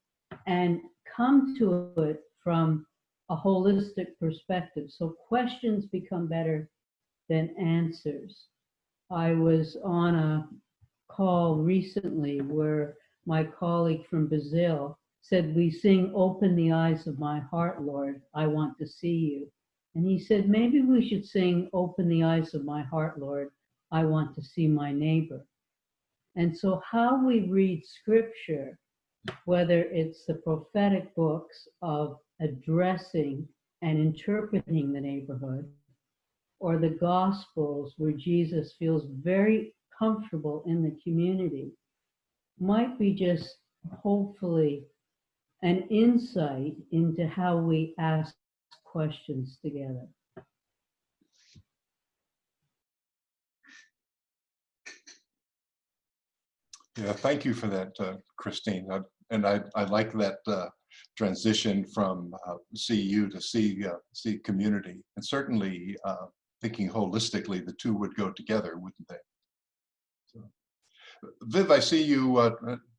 and come to it from a holistic perspective. So questions become better than answers. I was on a call recently where my colleague from Brazil said, we sing, "Open the eyes of my heart, Lord, I want to see you." And he said, maybe we should sing, "Open the eyes of my heart, Lord, I want to see my neighbor." And so how we read scripture, whether it's the prophetic books of addressing and interpreting the neighborhood, or the Gospels where Jesus feels very comfortable in the community, might be just hopefully an insight into how we ask questions together. Yeah, thank you for that, Christine. And I like that transition from CU to C community. And certainly thinking holistically, the two would go together, wouldn't they? So, Viv, I see you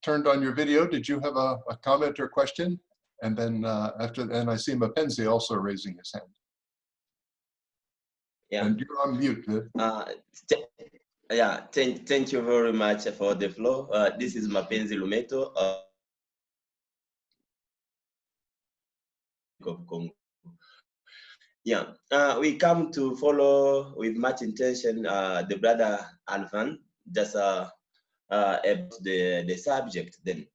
turned on your video. Did you have a comment or question? And then and I see Mapenzi also raising his hand. Yeah. And you're on mute, Viv. Yeah, thank you very much for the floor. This is Mapenzi Lumeto of Congo. Yeah, we come to follow with much intention the brother Alvin, just about the subject then.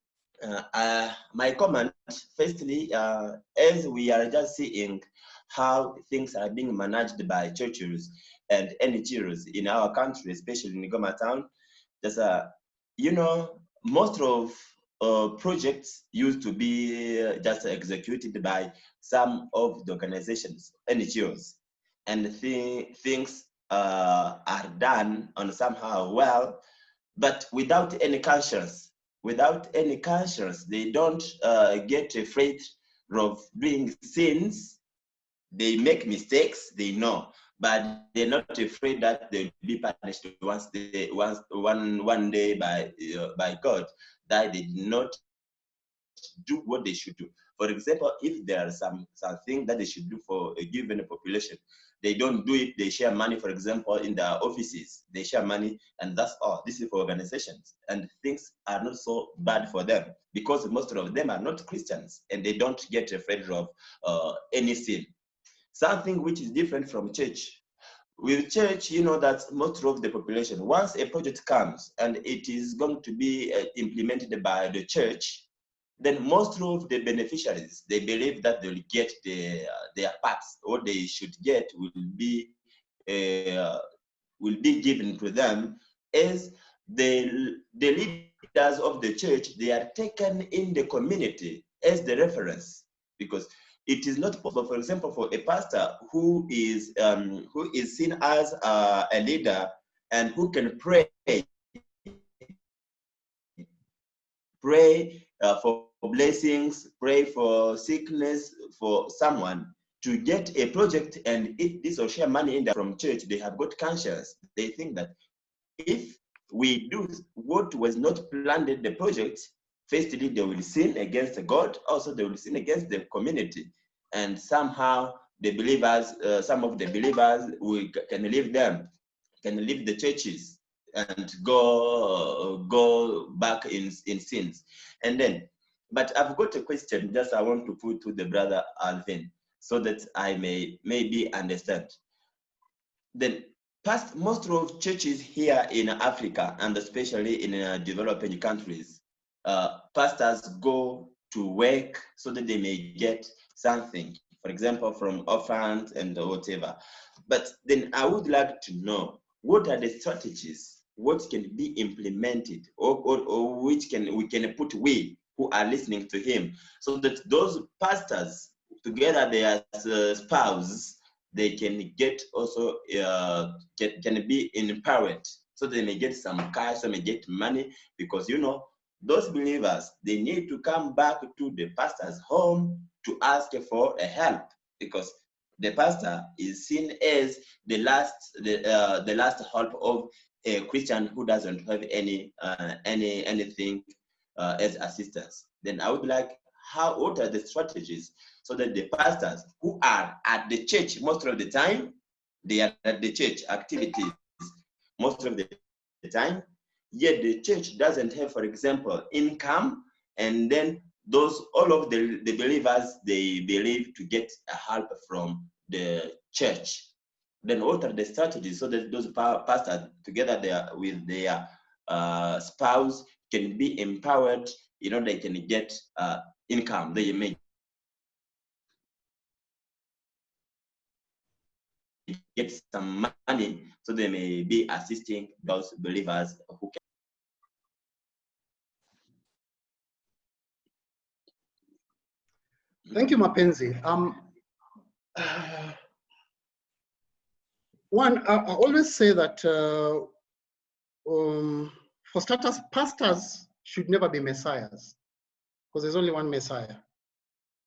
My comment, firstly, as we are just seeing how things are being managed by churches and NGOs in our country, especially in Goma town, just you know, most of projects used to be just executed by some of the organizations, NGOs, and things are done on somehow well, but without any conscience. Without any conscience, they don't get afraid of doing sins. They make mistakes, they know, but they're not afraid that they'll be punished one day by God, that they did not do what they should do. For example, if there are something that they should do for a given population, they don't do it. They share money, for example, in their offices. They share money, and that's all. This is for organizations, and things are not so bad for them because most of them are not Christians, and they don't get afraid of any sin. Something which is different from church. With church, you know that most of the population, once a project comes and it is going to be implemented by the church, then most of the beneficiaries, they believe that they'll get their parts. What they should get will be given to them as the leaders of the church. They are taken in the community as the reference, because it is not possible, for example, for a pastor who is seen as a leader and who can pray for blessings, pray for sickness for someone, to get a project, and if this or share money in from church, they have got conscience. They think that if we do what was not planned in the project, firstly, they will sin against God, also they will sin against the community, and somehow the believers, some of the believers can leave the churches and go back in sins. And then, but I've got a question just I want to put to the brother Alvin, so that I may maybe understand. Then most of churches here in Africa, and especially in developing countries, pastors go to work so that they may get something, for example, from orphans and whatever. But then I would like to know, what are the strategies, what can be implemented, or which we can put we who are listening to him, so that those pastors, together their spouses, they can get also can be empowered, so they may get some cash, they may get money, because you know those believers, they need to come back to the pastor's home to ask for a help, because the pastor is seen as the last help of a Christian who doesn't have anything as assistance. Then I would like, what are the strategies so that the pastors who are at the church most of the time, they are at the church activities most of the time, yet the church doesn't have, for example, income, and then all of the believers, they believe to get a help from the church. Then what are the strategies so that those pastors, together with their spouse, can be empowered, they can get income, they may get some money, so they may be assisting those believers who can. Thank you, Mapenzi. One, I always say that for starters, pastors should never be messiahs, because there's only one Messiah.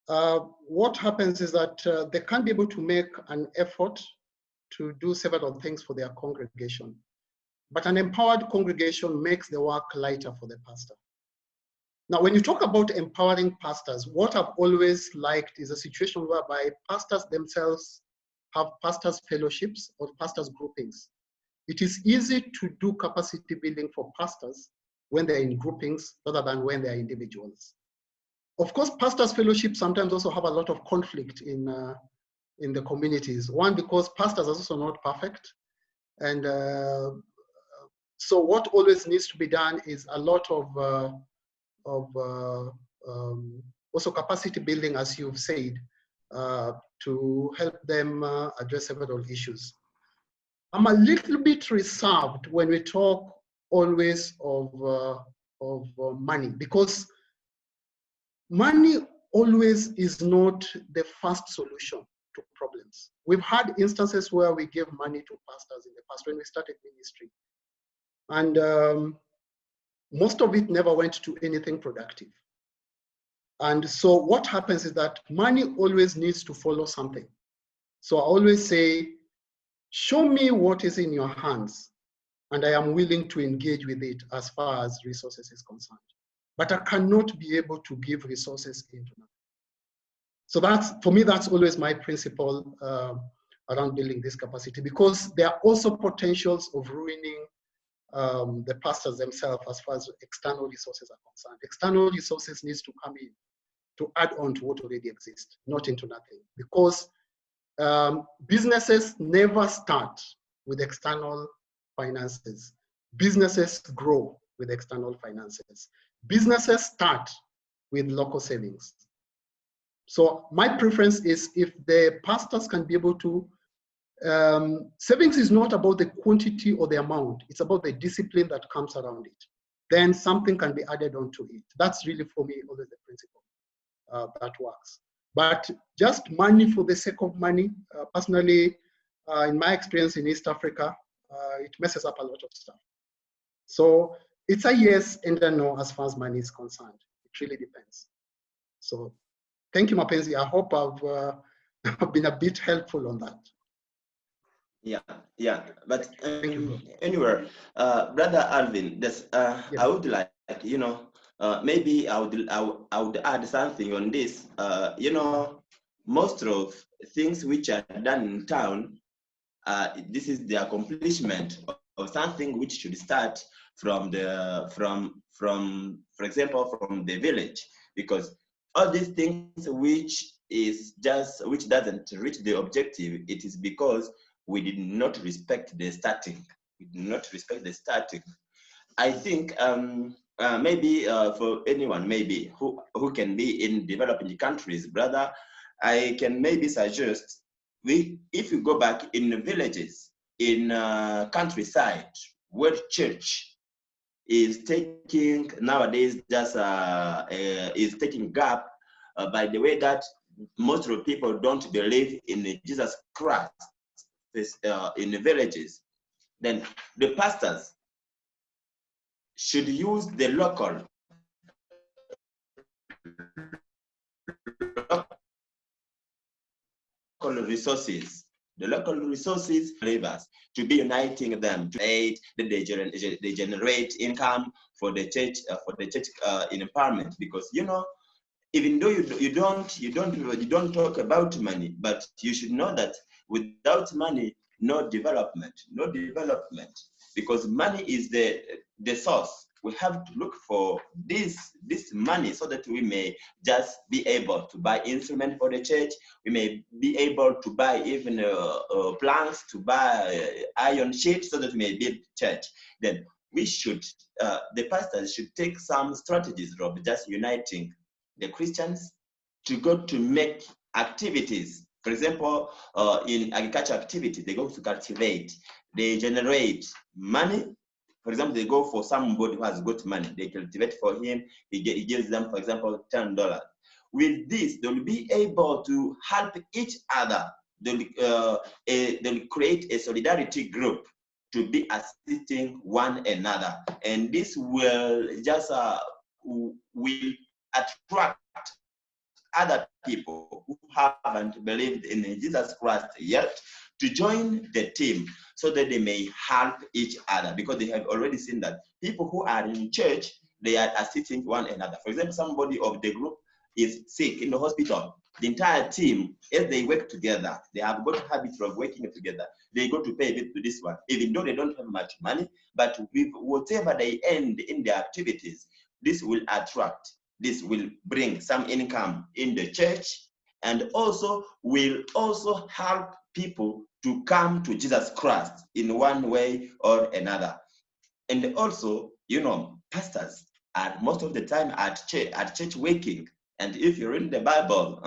What happens is that they can't be able to make an effort to do several things for their congregation. But an empowered congregation makes the work lighter for the pastor. Now, when you talk about empowering pastors, what I've always liked is a situation whereby pastors themselves have pastors' fellowships or pastors' groupings. It is easy to do capacity building for pastors when they're in groupings rather than when they're individuals. Of course, pastors' fellowships sometimes also have a lot of conflict in the communities. One, because pastors are also not perfect. And so what always needs to be done is a lot of also capacity building, as you've said, to help them address several issues. I'm a little bit reserved when we talk always of money, because money always is not the first solution to problems. We've had instances where we gave money to pastors in the past when we started ministry. And most of it never went to anything productive. And so what happens is that money always needs to follow something. So I always say, show me what is in your hands, and I am willing to engage with it as far as resources is concerned. But I cannot be able to give resources into nothing. So that's, for me, that's always my principle around building this capacity, because there are also potentials of ruining the pastors themselves as far as external resources are concerned. External resources needs to come in to add on to what already exists, not into nothing. Because businesses never start with external finances. Businesses grow with external finances. Businesses start with local savings. So my preference is, if the pastors can be able to, savings is not about the quantity or the amount, it's about the discipline that comes around it. Then something can be added onto it. That's really, for me, always the principle that works. But just money for the sake of money, personally, in my experience in East Africa, it messes up a lot of stuff. So it's a yes and a no as far as money is concerned. It really depends. So thank you, Mapenzi. I hope I've been a bit helpful on that. Yeah. But anyway, Brother Alvin, this, yes. I would like, maybe I would add something on this. Most of things which are done in town, this is the accomplishment of something which should start from for example, from the village, because all these things which doesn't reach the objective, it is because we did not respect the starting. We did not respect the starting. I think maybe for anyone maybe who can be in developing countries, brother, I can maybe suggest, if you go back in the villages, in countryside, where church is taking nowadays just is taking gap by the way that most of the people don't believe in Jesus Christ in the villages, then the pastors should use the local resources. The local resources, believers, to be uniting them to aid that they generate income for the church in empowerment. Because even though you don't talk about money, but you should know that without money, no development, because money is the source. We have to look for this money so that we may just be able to buy instruments for the church. We may be able to buy even planks, to buy iron sheets so that we may build church. Then we should, the pastors should take some strategies of just uniting the Christians to go to make activities. For example, in agriculture activity, they go to cultivate, they generate money. For example, they go for somebody who has got money, they cultivate for him, he gives them, for example, $10. With this, they'll be able to help each other. They'll create a solidarity group to be assisting one another. And this will just will attract other people who haven't believed in Jesus Christ yet to join the team so that they may help each other, because they have already seen that people who are in church, they are assisting one another. For example, somebody of the group is sick in the hospital. The entire team, as they work together, they have got habits of working together. They go to pay a bit to this one, even though they don't have much money, but with whatever they end in their activities, this will attract, this will bring some income in the church, and also will also help people to come to Jesus Christ in one way or another. And also, you know, pastors are most of the time at church working. And if you read the Bible,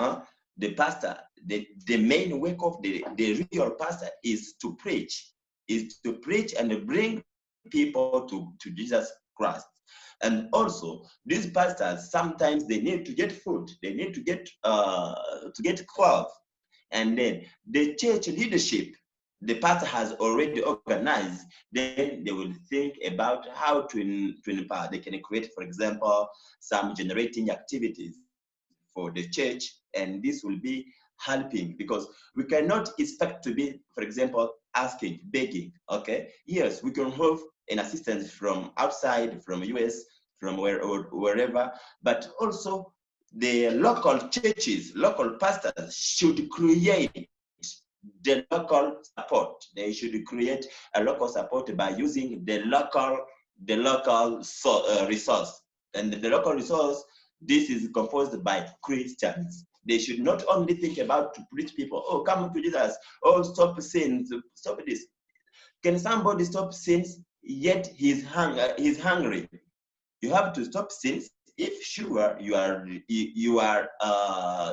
the pastor, the main work of the real pastor is to preach and bring people to Jesus Christ. And also, these pastors, sometimes they need to get food, they need to get clothes. And then the church leadership, the pastor has already organized, then they will think about how to empower. They can create, for example, some generating activities for the church, and this will be helping, because we cannot expect to be, for example, asking, begging, okay? Yes, we can have an assistance from outside, from US, from wherever, but also the local churches, local pastors should create the local support. They should create a local support by using the local resource. And the local resource, this is composed by Christians. They should not only think about to preach people, oh, come to Jesus, oh, stop sins, stop this. Can somebody stop sins, yet he's hungry? You have to stop sins if sure you are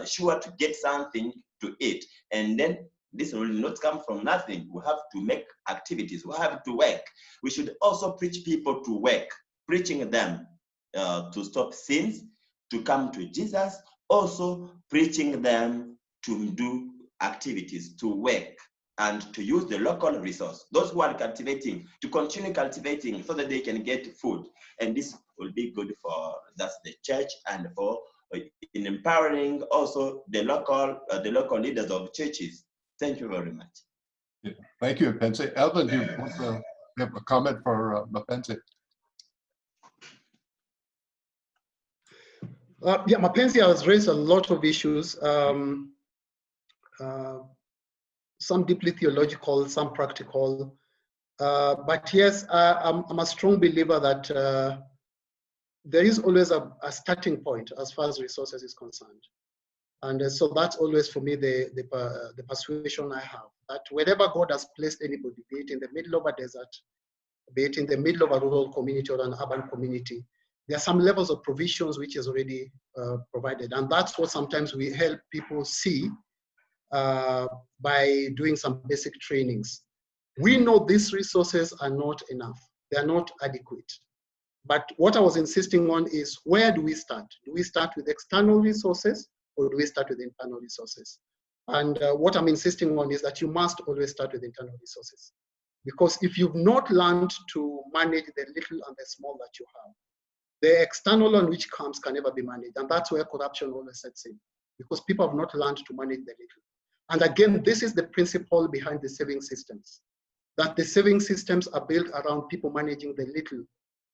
sure to get something to eat, and then this will not come from nothing. We have to make activities. We have to work. We should also preach people to work, preaching them to stop sins, to come to Jesus, also preaching them to do activities, to work, and to use the local resource. Those who are cultivating, to continue cultivating so that they can get food. And this will be good for the church, and for in empowering also the local leaders of churches. Thank you very much. Yeah. Thank you, Mpenzi. Alvin, do you want to have a comment for Mpenzi? Yeah, Mpenzi has raised a lot of issues, some deeply theological, some practical. But yes, I'm a strong believer that there is always a starting point as far as resources is concerned. And so that's always for me the persuasion I have, that wherever God has placed anybody, be it in the middle of a desert, be it in the middle of a rural community or an urban community, there are some levels of provisions which is already provided. And that's what sometimes we help people see by doing some basic trainings. We know these resources are not enough. They are not adequate. But what I was insisting on is, where do we start? Do we start with external resources, or do we start with internal resources? And what I'm insisting on is that you must always start with internal resources. Because if you've not learned to manage the little and the small that you have, the external on which comes can never be managed. And that's where corruption always sets in, because people have not learned to manage the little. And again, this is the principle behind the saving systems, that the saving systems are built around people managing the little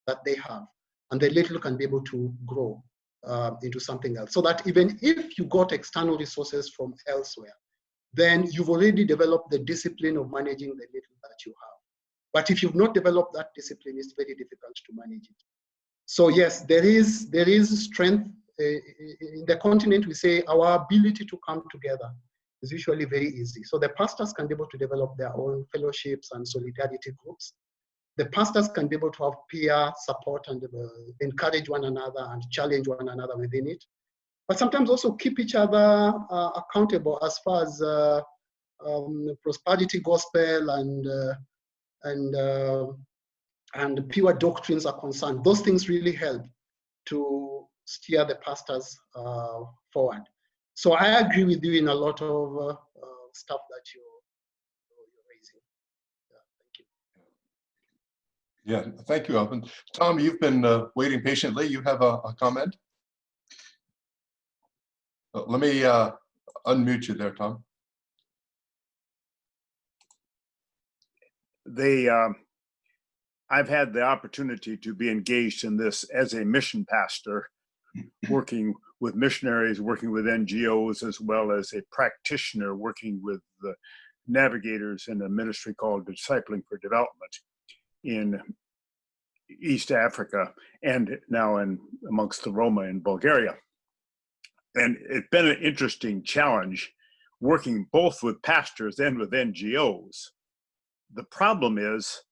that they have, and the little can be able to grow into something else. So that even if you got external resources from elsewhere, then you've already developed the discipline of managing the little that you have. But if you've not developed that discipline, it's very difficult to manage it. So yes, there is strength. In the continent, we say our ability to come together is usually very easy. So the pastors can be able to develop their own fellowships and solidarity groups. The pastors can be able to have peer support and encourage one another and challenge one another within it. But sometimes also keep each other accountable as far as prosperity gospel and pure doctrines are concerned. Those things really help to steer the pastors forward. So I agree with you in a lot of stuff that you're raising. Yeah, thank you. Yeah, thank you, Alvin. Tom, you've been waiting patiently. You have a comment? Let me unmute you there, Tom. I've had the opportunity to be engaged in this as a mission pastor, working with missionaries, working with NGOs, as well as a practitioner working with the navigators in a ministry called Discipling for Development in East Africa, and now amongst the Roma in Bulgaria. And it's been an interesting challenge working both with pastors and with NGOs. The problem is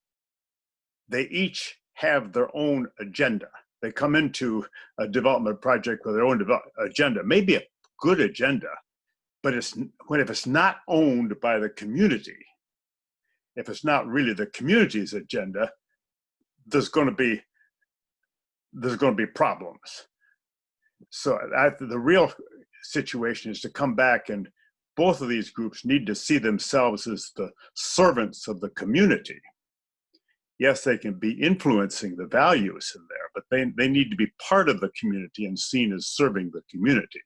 they each have their own agenda. They come into a development project with their own agenda, maybe a good agenda, but if it's not owned by the community, if it's not really the community's agenda, there's going to be problems. So the real situation is to come back, and both of these groups need to see themselves as the servants of the community. Yes, they can be influencing the values in there, but they need to be part of the community and seen as serving the community.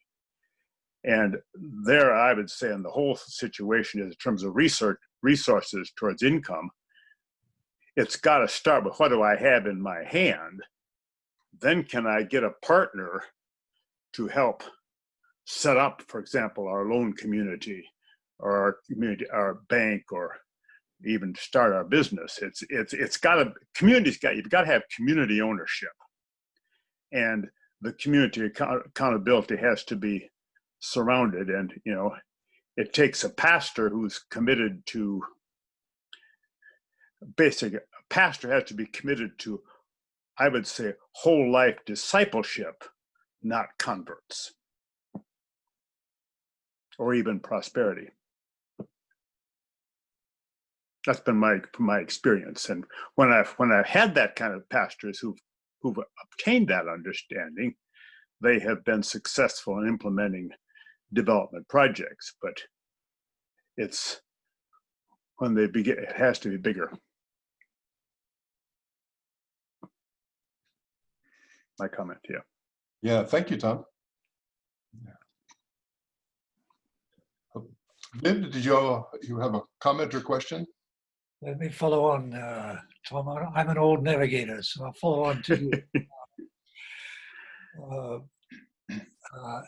And there, I would say, in the whole situation, in terms of resources towards income, it's got to start with what do I have in my hand? Then can I get a partner to help set up, for example, our loan community or our bank, or even start our business. It's got to, you've got to have community ownership, and the community accountability has to be surrounded. And it takes a pastor who's committed to, basically, a pastor has to be committed to, I would say, whole life discipleship, not converts or even prosperity. That's been my experience. And when I've had that kind of pastors who've obtained that understanding, they have been successful in implementing development projects. But it's when they begin, it has to be bigger. My comment, yeah. Yeah, thank you, Tom. Viv, did you have a comment or question? Let me follow on, Tom. I'm an old navigator, so I'll follow on to you.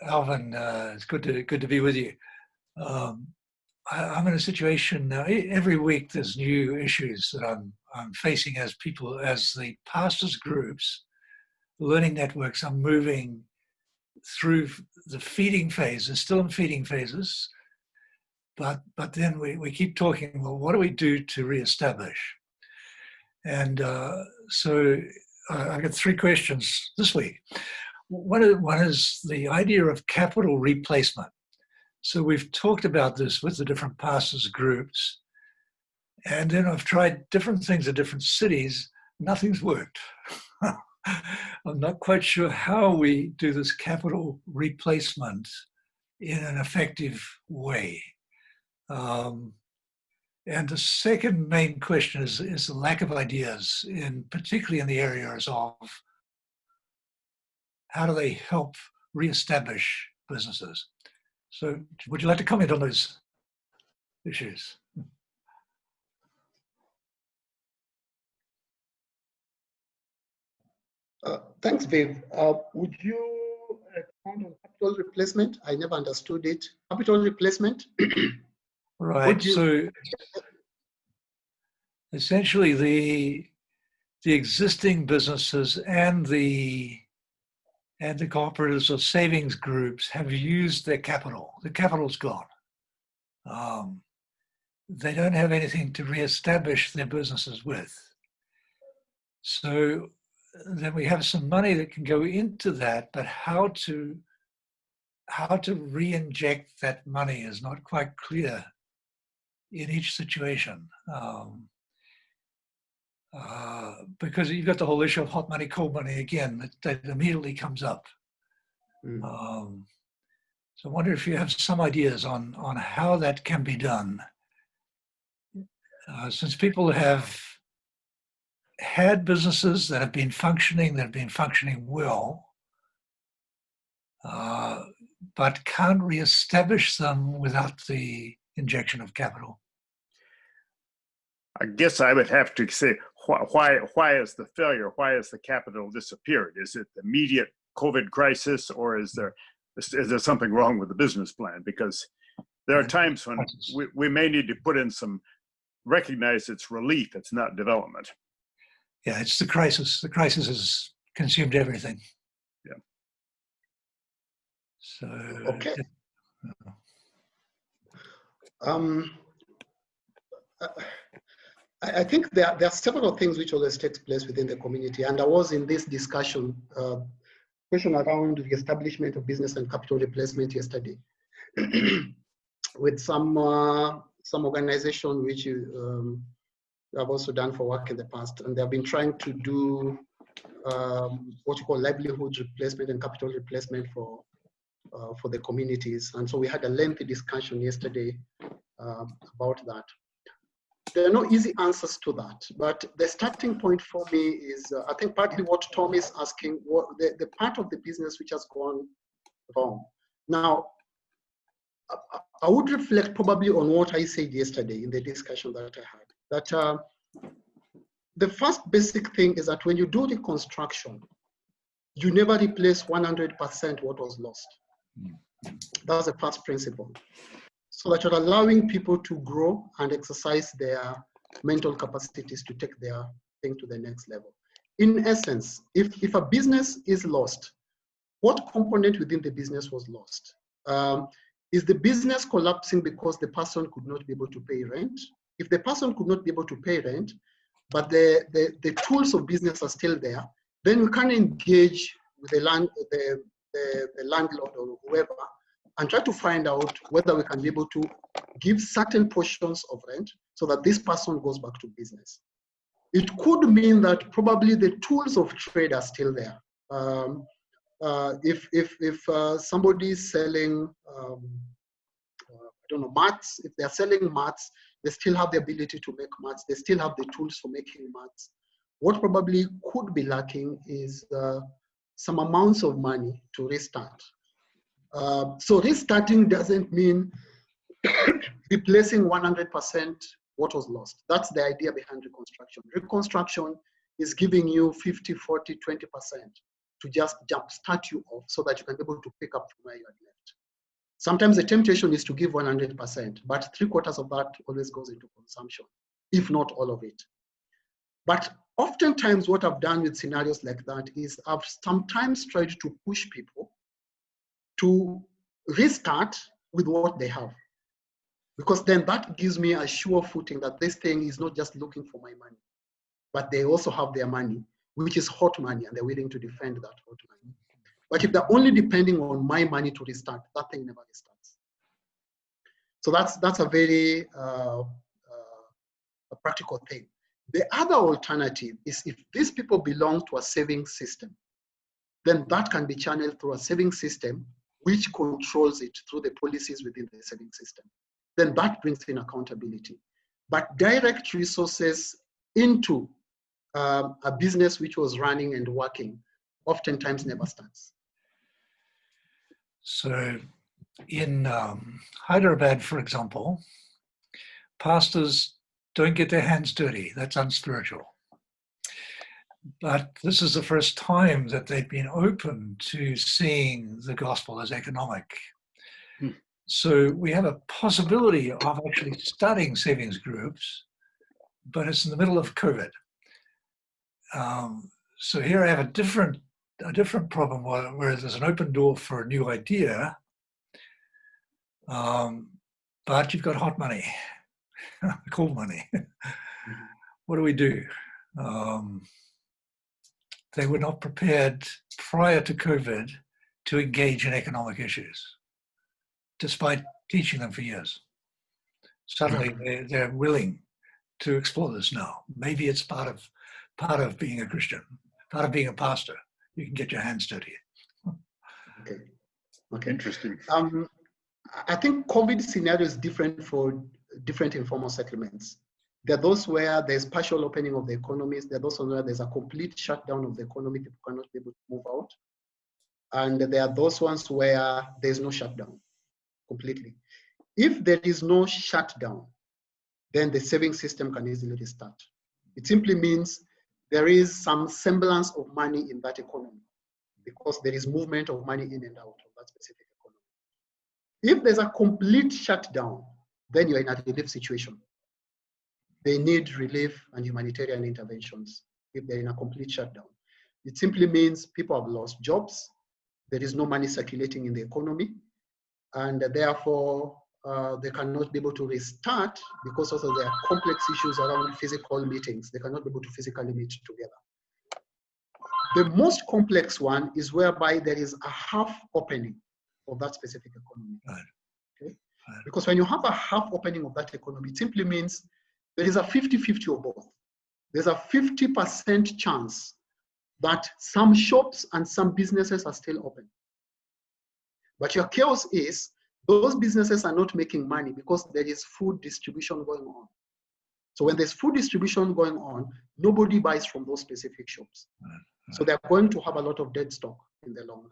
Alvin, it's good to be with you. I'm in a situation now. Every week, there's new issues that I'm facing as the pastors' groups, learning networks are moving through the feeding phase. They're still in feeding phases. But then we keep talking, well, what do we do to reestablish? And so I got 3 questions this week. One is the idea of capital replacement. So we've talked about this with the different pastors groups. And then I've tried different things in different cities. Nothing's worked. I'm not quite sure how we do this capital replacement in an effective way. And the second main question is the lack of ideas, particularly in the areas of how do they help reestablish businesses. So would you like to comment on those issues? Thanks, Viv. Would you comment on capital replacement? I never understood it. Capital replacement? Right. So essentially, the existing businesses and the cooperatives or savings groups have used their capital. The capital's gone. They don't have anything to reestablish their businesses with. So then we have some money that can go into that, but how to re-inject that money is not quite clear in each situation. Because you've got the whole issue of hot money, cold money again, that immediately comes up. So I wonder if you have some ideas on how that can be done. Since people have had businesses that have been functioning well, but can't reestablish them without the injection of capital. I guess I would have to say, why is the failure? Why has the capital disappeared? Is it the immediate COVID crisis, or is there something wrong with the business plan? Because there are times when we may need to put in some, recognize it's relief, it's not development. Yeah, it's the crisis. The crisis has consumed everything. Yeah. So, okay. I think there are several things which always takes place within the community, and I was in this discussion, question around the establishment of business and capital replacement yesterday, with some organization which I've also done for work in the past, and they've been trying to do what you call livelihood replacement and capital replacement for the communities. And so we had a lengthy discussion yesterday about that. There are no easy answers to that, but the starting point for me is, I think partly what Tom is asking, what the part of the business which has gone wrong. Now, I would reflect probably on what I said yesterday in the discussion that I had, that the first basic thing is that when you do reconstruction, you never replace 100% what was lost. That's the first principle. So that you're allowing people to grow and exercise their mental capacities to take their thing to the next level. In essence, if a business is lost, what component within the business was lost? Is the business collapsing because the person could not be able to pay rent? If the person could not be able to pay rent, but the tools of business are still there, then we can engage with the landlord or whoever and try to find out whether we can be able to give certain portions of rent so that this person goes back to business. It could mean that probably the tools of trade are still there. If somebody is selling, I don't know, mats, if they're selling mats, they still have the ability to make mats. They still have the tools for making mats. What probably could be lacking is some amounts of money to restart. So restarting doesn't mean replacing 100% what was lost. That's the idea behind reconstruction. Reconstruction is giving you 50, 40, 20% to just jumpstart you off so that you can be able to pick up from where you had left. Sometimes the temptation is to give 100%, but 3/4 of that always goes into consumption, if not all of it. But oftentimes what I've done with scenarios like that is I've sometimes tried to push people to restart with what they have. Because then that gives me a sure footing that this thing is not just looking for my money, but they also have their money, which is hot money, and they're willing to defend that hot money. But if they're only depending on my money to restart, that thing never restarts. So that's a very a practical thing. The other alternative is if these people belong to a saving system, then that can be channeled through a saving system which controls it through the policies within the saving system. Then that brings in accountability. But direct resources into a business which was running and working oftentimes never starts. So in Hyderabad, for example, pastors don't get their hands dirty. That's unspiritual. But this is the first time that they've been open to seeing the gospel as economic. So we have a possibility of actually starting savings groups, but it's in the middle of COVID. So here I have a different problem where there's an open door for a new idea, but you've got hot money, cool money. What do we do? They were not prepared prior to COVID to engage in economic issues, despite teaching them for years. Suddenly they're willing to explore this now. Maybe it's part of being a Christian, part of being a pastor. You can get your hands dirty. Okay. Interesting. I think COVID scenario is different for different informal settlements. There are those where there's partial opening of the economies. There are those where there's a complete shutdown of the economy. People cannot be able to move out. And there are those ones where there's no shutdown completely. If there is no shutdown, then the saving system can easily restart. It simply means there is some semblance of money in that economy because there is movement of money in and out of that specific economy. If there's a complete shutdown, then you're in a relief situation. They need relief and humanitarian interventions if they're in a complete shutdown. It simply means people have lost jobs, there is no money circulating in the economy, and therefore they cannot be able to restart because also there are complex issues around physical meetings. They cannot be able to physically meet together. The most complex one is whereby there is a half opening of that specific economy. Okay? Because when you have a half opening of that economy, it simply means there is a 50-50 or both. There's a 50% chance that some shops and some businesses are still open. But your chaos is those businesses are not making money because there is food distribution going on. So when there's food distribution going on, nobody buys from those specific shops. So they're going to have a lot of dead stock in the long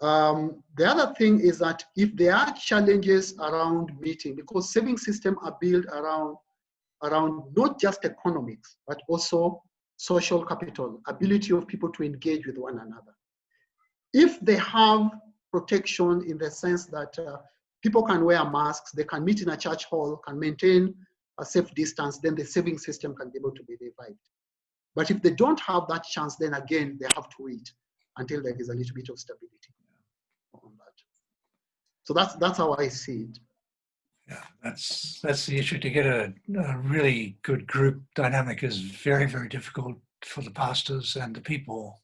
run. The other thing is that if there are challenges around meeting, because saving systems are built around not just economics, but also social capital, ability of people to engage with one another. If they have protection in the sense that people can wear masks, they can meet in a church hall, can maintain a safe distance, then the saving system can be able to be revived. But if they don't have that chance, then again, they have to wait until there is a little bit of stability on that. So that's how I see it. Yeah, that's the issue. To get a really good group dynamic is very, very difficult for the pastors and the people.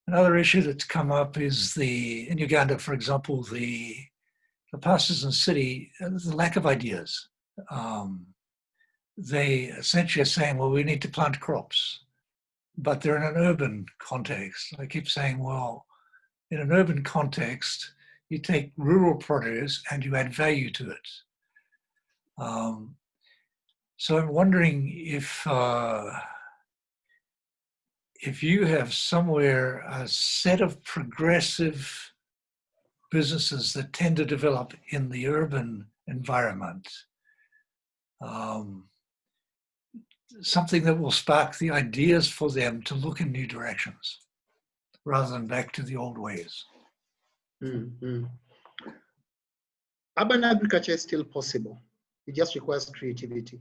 Another issue that's come up is in Uganda, for example, the pastors in the city, the lack of ideas. They essentially are saying, well, we need to plant crops, but they're in an urban context. I keep saying, well, in an urban context, you take rural produce and you add value to it. So I'm wondering if you have somewhere a set of progressive businesses that tend to develop in the urban environment, something that will spark the ideas for them to look in new directions rather than back to the old ways. Mm-hmm. Urban agriculture is still possible. It just requires creativity.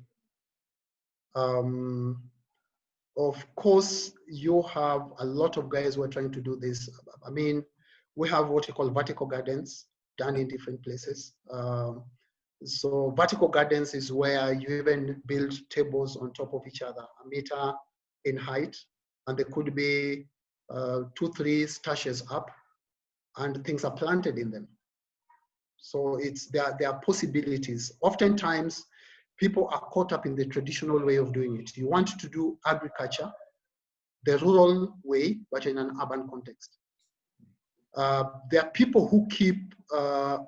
Of course, you have a lot of guys who are trying to do this. I mean, we have what you call vertical gardens done in different places. So vertical gardens is where you even build tables on top of each other, a meter in height, and there could be 2-3 stashes up, and things are planted in them. So there are possibilities. Oftentimes, people are caught up in the traditional way of doing it. You want to do agriculture the rural way, but in an urban context. There are people who keep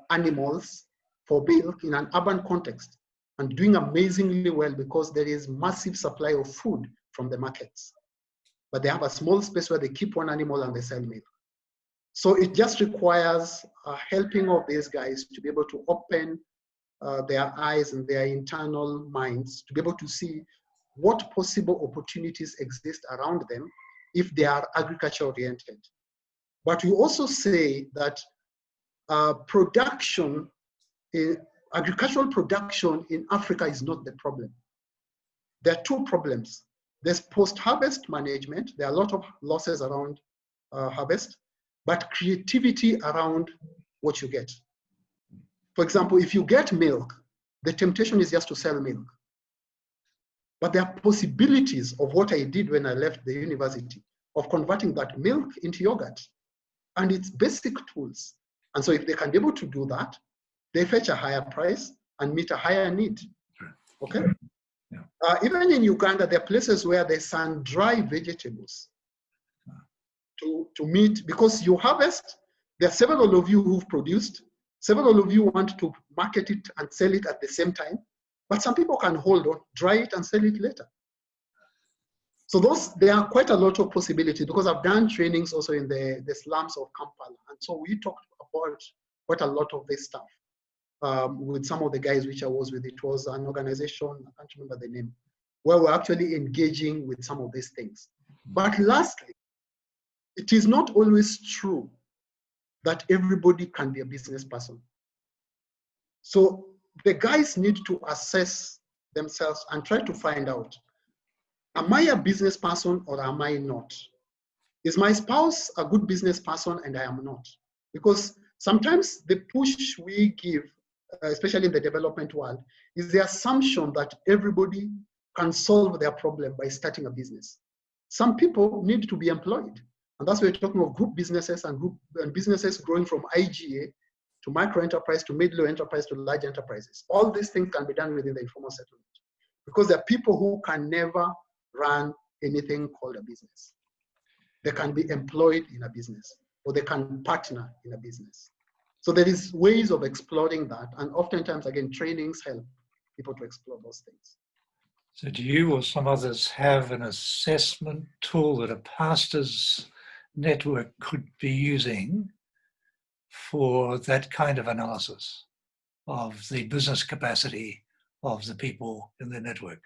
animals for milk in an urban context and doing amazingly well because there is massive supply of food from the markets. But they have a small space where they keep one animal and they sell milk. So it just requires a helping of these guys to be able to open their eyes and their internal minds to be able to see what possible opportunities exist around them if they are agriculture oriented. But we also say that agricultural production in Africa is not the problem. There are two problems. There's post-harvest management. There are a lot of losses around harvest, but creativity around what you get. For example, if you get milk, the temptation is just to sell milk. But there are possibilities of what I did when I left the university of converting that milk into yogurt. And it's basic tools. And so if they can be able to do that, they fetch a higher price and meet a higher need. Okay? Yeah. Even in Uganda, there are places where they sun-dry vegetables to meet, because you harvest, there are several of you who've produced, Several of you want to market it and sell it at the same time, but some people can hold on, dry it and sell it later. So there are quite a lot of possibilities because I've done trainings also in the slums of Kampala. And so we talked about quite a lot of this stuff with some of the guys which I was with. It was an organization, I can't remember the name, where we're actually engaging with some of these things. But lastly, it is not always true that everybody can be a business person. So the guys need to assess themselves and try to find out, am I a business person or am I not? Is my spouse a good business person and I am not? Because sometimes the push we give, especially in the development world, is the assumption that everybody can solve their problem by starting a business. Some people need to be employed. And that's why we're talking of group businesses and businesses growing from IGA to micro enterprise to middle enterprise to large enterprises. All these things can be done within the informal settlement because there are people who can never run anything called a business. They can be employed in a business or they can partner in a business. So there is ways of exploring that. And oftentimes, again, trainings help people to explore those things. So do you or some others have an assessment tool that a pastor's network could be using for that kind of analysis of the business capacity of the people in the network?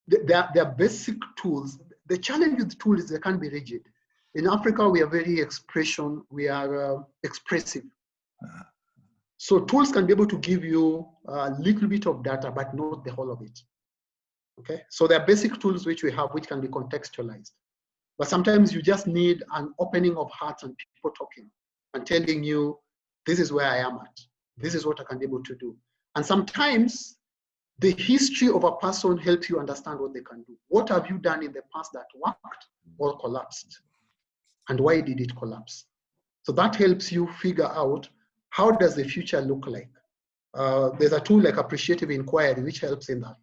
There are basic tools. The challenge with the tool is they can't be rigid. In Africa, we are very expressive. So tools can be able to give you a little bit of data, but not the whole of it. Okay, so there are basic tools which we have which can be contextualized. But sometimes you just need an opening of hearts and people talking and telling you, this is where I am at. This is what I can be able to do. And sometimes the history of a person helps you understand what they can do. What have you done in the past that worked or collapsed? And why did it collapse? So that helps you figure out how does the future look like. There's a tool like appreciative inquiry, which helps in that,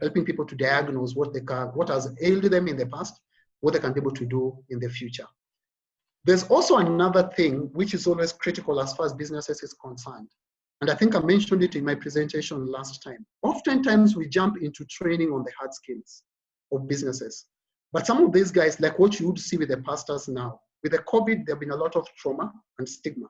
helping people to diagnose what has ailed them in the past, what they can be able to do in the future. There's also another thing which is always critical as far as businesses is concerned. And I think I mentioned it in my presentation last time. Oftentimes we jump into training on the hard skills of businesses. But some of these guys, like what you would see with the pastors now, with the COVID, there have been a lot of trauma and stigma,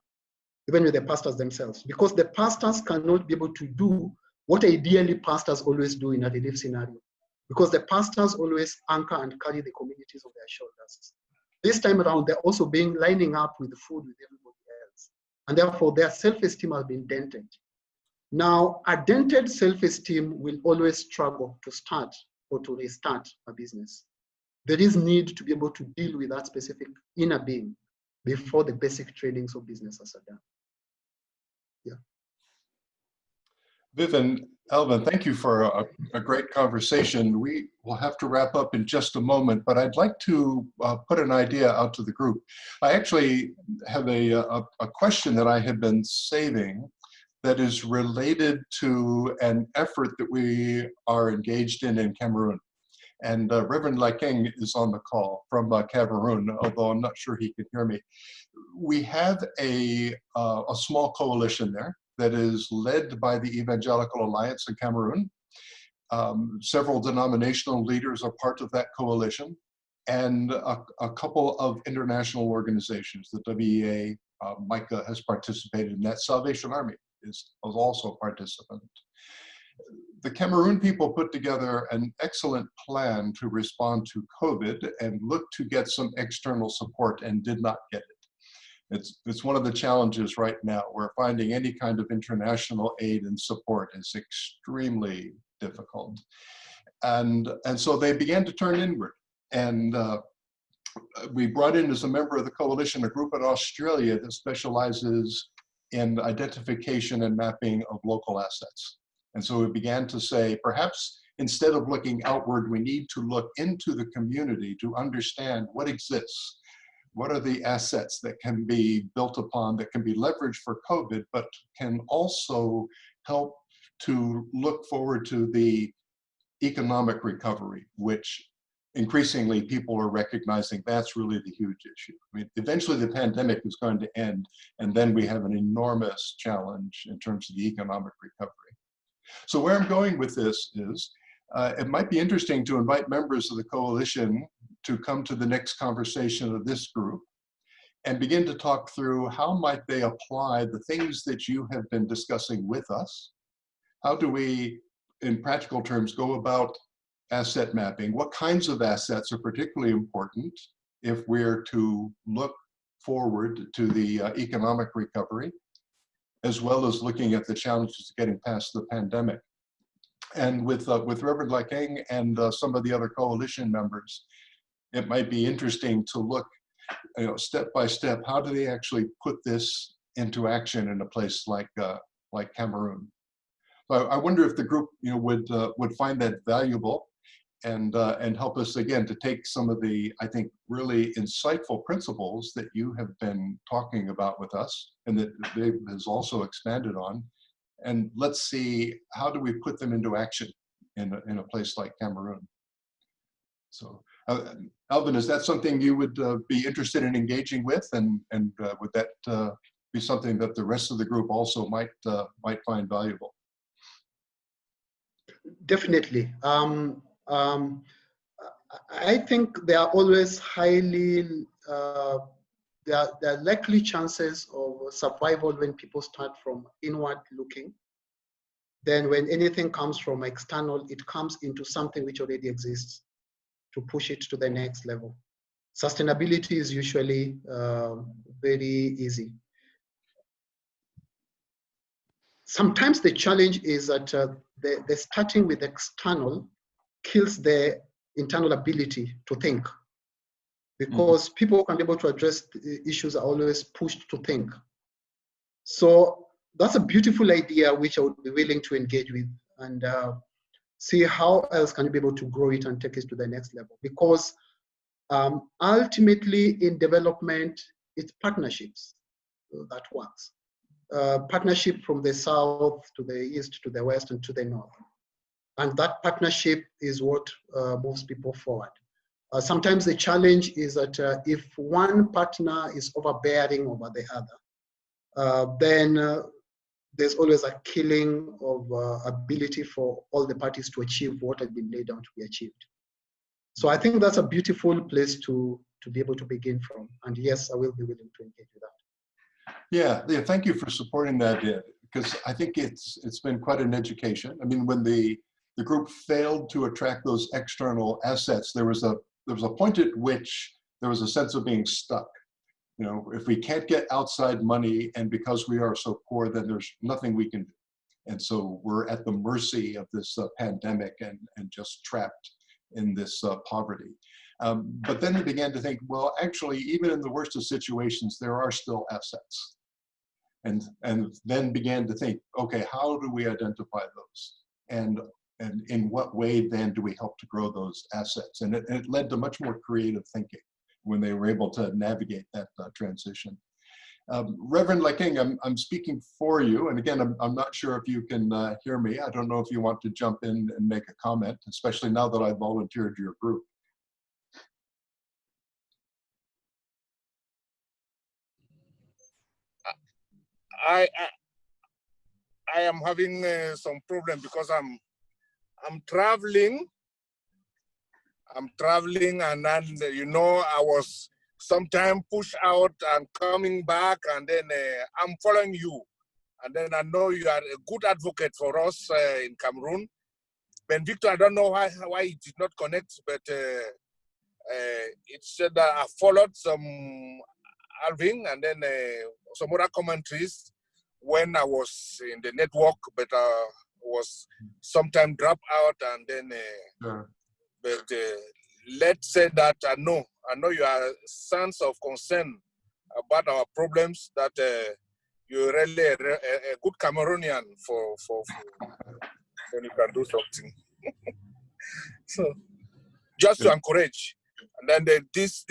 even with the pastors themselves, because the pastors cannot be able to do what ideally pastors always do in a relief scenario, because the pastors always anchor and carry the communities on their shoulders. This time around, they're also lining up with the food with everybody else. And therefore, their self-esteem has been dented. Now, a dented self-esteem will always struggle to start or to restart a business. There is need to be able to deal with that specific inner being before the basic trainings of businesses are done. Yeah. Vivian, Alvin, thank you for a great conversation. We will have to wrap up in just a moment, but I'd like to put an idea out to the group. I actually have a question that I have been saving that is related to an effort that we are engaged in Cameroon. And Reverend Lakeng is on the call from Cameroon, although I'm not sure he can hear me. We have a small coalition there that is led by the Evangelical Alliance in Cameroon. Several denominational leaders are part of that coalition, and a couple of international organizations. The WEA, Micah has participated in that. Salvation Army is also a participant. The Cameroon people put together an excellent plan to respond to COVID and looked to get some external support and did not get it. It's one of the challenges right now. We're finding any kind of international aid and support is extremely difficult. And so they began to turn inward. And we brought in, as a member of the coalition, a group in Australia that specializes in identification and mapping of local assets. And so we began to say, perhaps instead of looking outward, we need to look into the community to understand what exists. What are the assets that can be built upon, that can be leveraged for COVID, but can also help to look forward to the economic recovery, which increasingly people are recognizing that's really the huge issue. I mean, eventually the pandemic is going to end, and then we have an enormous challenge in terms of the economic recovery. So where I'm going with this is, it might be interesting to invite members of the coalition to come to the next conversation of this group and begin to talk through how might they apply the things that you have been discussing with us. How do we, in practical terms, go about asset mapping? What kinds of assets are particularly important if we're to look forward to the economic recovery, as well as looking at the challenges of getting past the pandemic? And with Reverend Lakeng and some of the other coalition members, it might be interesting to look, step by step, how do they actually put this into action in a place like Cameroon? So I wonder if the group would find that valuable and help us again to take some of the, I think, really insightful principles that you have been talking about with us and that Dave has also expanded on. And let's see, how do we put them into action in a place like Cameroon? So, Alvin, is that something you would be interested in engaging with? And would that be something that the rest of the group also might find valuable? Definitely. I think there are always highly, there are likely chances of survival when people start from inward looking. Then when anything comes from external, it comes into something which already exists to push it to the next level. Sustainability is usually very easy. Sometimes the challenge is that the starting with external kills the internal ability to think, because people who can be able to address the issues are always pushed to think. So that's a beautiful idea which I would be willing to engage with and see how else can you be able to grow it and take it to the next level. Because ultimately in development, it's partnerships that works. Partnership from the south to the east to the west and to the north. And that partnership is what moves people forward. Sometimes the challenge is that if one partner is overbearing over the other, then there's always a killing of ability for all the parties to achieve what has been laid down to be achieved. So I think that's a beautiful place to be able to begin from. And yes, I will be willing to engage with that. Yeah, thank you for supporting that, because I think it's been quite an education. I mean, when the group failed to attract those external assets, there was a point at which there was a sense of being stuck. If we can't get outside money, and because we are so poor, then there's nothing we can do. And so we're at the mercy of this pandemic and just trapped in this poverty. But then they began to think, well, actually, even in the worst of situations, there are still assets. And then began to think, okay, how do we identify those? And in what way then do we help to grow those assets? And it led to much more creative thinking when they were able to navigate that transition. Reverend Lakeng, I'm speaking for you. And again, I'm not sure if you can hear me. I don't know if you want to jump in and make a comment, especially now that I volunteered your group. I am having some problem because I'm traveling. I'm traveling, and then I was sometime pushed out and coming back, and then I'm following you, and then I know you are a good advocate for us in Cameroon. Ben Victor, I don't know why it did not connect, but it said that I followed some Alvin and then some other commentaries when I was in the network, but was sometime drop out, and then Sure. but let's say that I know you are sense of concern about our problems, that you're really a good Cameroonian for when you can do something. So just to encourage, and then this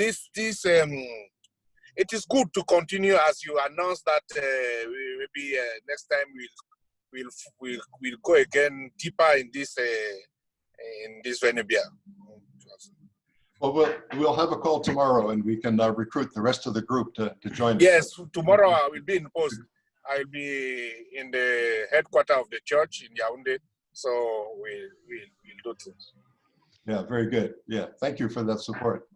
it is good to continue as you announced that maybe next time we'll go again deeper in this Venebia. Well, we'll have a call tomorrow, and we can recruit the rest of the group to join us. Yes, tomorrow I will be in post. I will be in the headquarters of the church in Yaoundé. So we'll do things. Yeah, very good. Yeah, thank you for that support.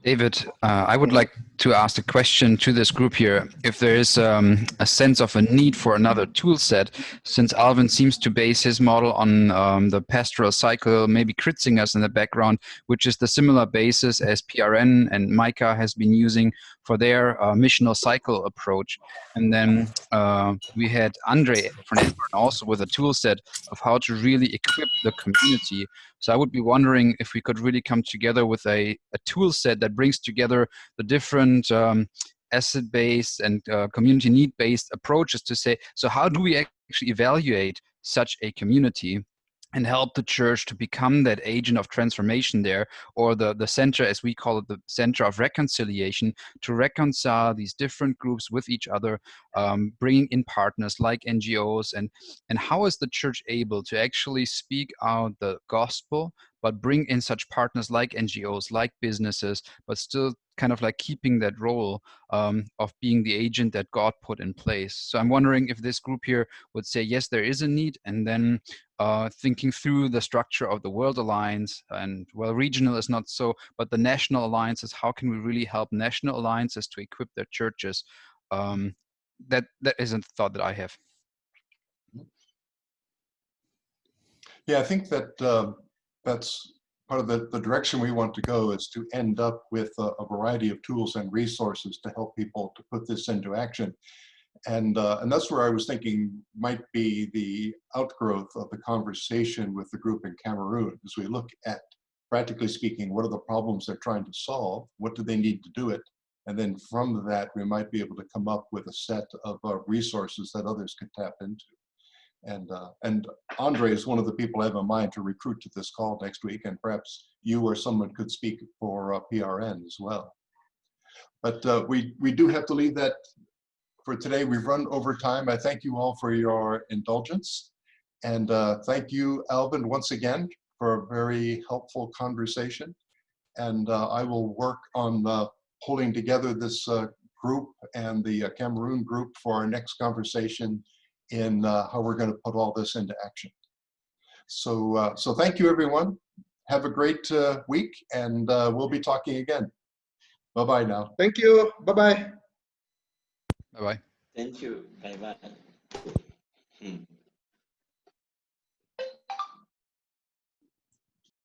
David, I would like to ask a question to this group here. If there is a sense of a need for another tool set, since Alvin seems to base his model on the pastoral cycle, maybe Kritzinger's in the background, which is the similar basis as PRN and Micah has been using for their missional cycle approach. And then we had Andre from Edinburgh also with a tool set of how to really equip the community. So I would be wondering if we could really come together with a tool set that brings together the different asset-based and community need-based approaches to say, so how do we actually evaluate such a community and help the church to become that agent of transformation there, or the center, as we call it, the center of reconciliation, to reconcile these different groups with each other, bringing in partners like NGOs, and how is the church able to actually speak out the gospel, but bring in such partners like NGOs, like businesses, but still kind of like keeping that role of being the agent that God put in place. So I'm wondering if this group here would say, yes, there is a need, and then thinking through the structure of the World Alliance, and well, regional is not so, but the national alliances, how can we really help national alliances to equip their churches? That is a thought that I have. Yeah, I think that that's part of the direction we want to go, is to end up with a variety of tools and resources to help people to put this into action. And that's where I was thinking might be the outgrowth of the conversation with the group in Cameroon, as we look at, practically speaking, what are the problems they're trying to solve, what do they need to do it, and then from that we might be able to come up with a set of resources that others could tap into. And Andre is one of the people I have in mind to recruit to this call next week, and perhaps you or someone could speak for PRN as well. But we do have to leave that for today. We've run over time. I thank you all for your indulgence. And thank you, Alvin, once again for a very helpful conversation. And I will work on pulling together this group and the Cameroon group for our next conversation in how we're going to put all this into action. So, so thank you, everyone. Have a great week, and we'll be talking again. Bye-bye now. Thank you. Bye-bye. Bye-bye. Thank you. Bye-bye.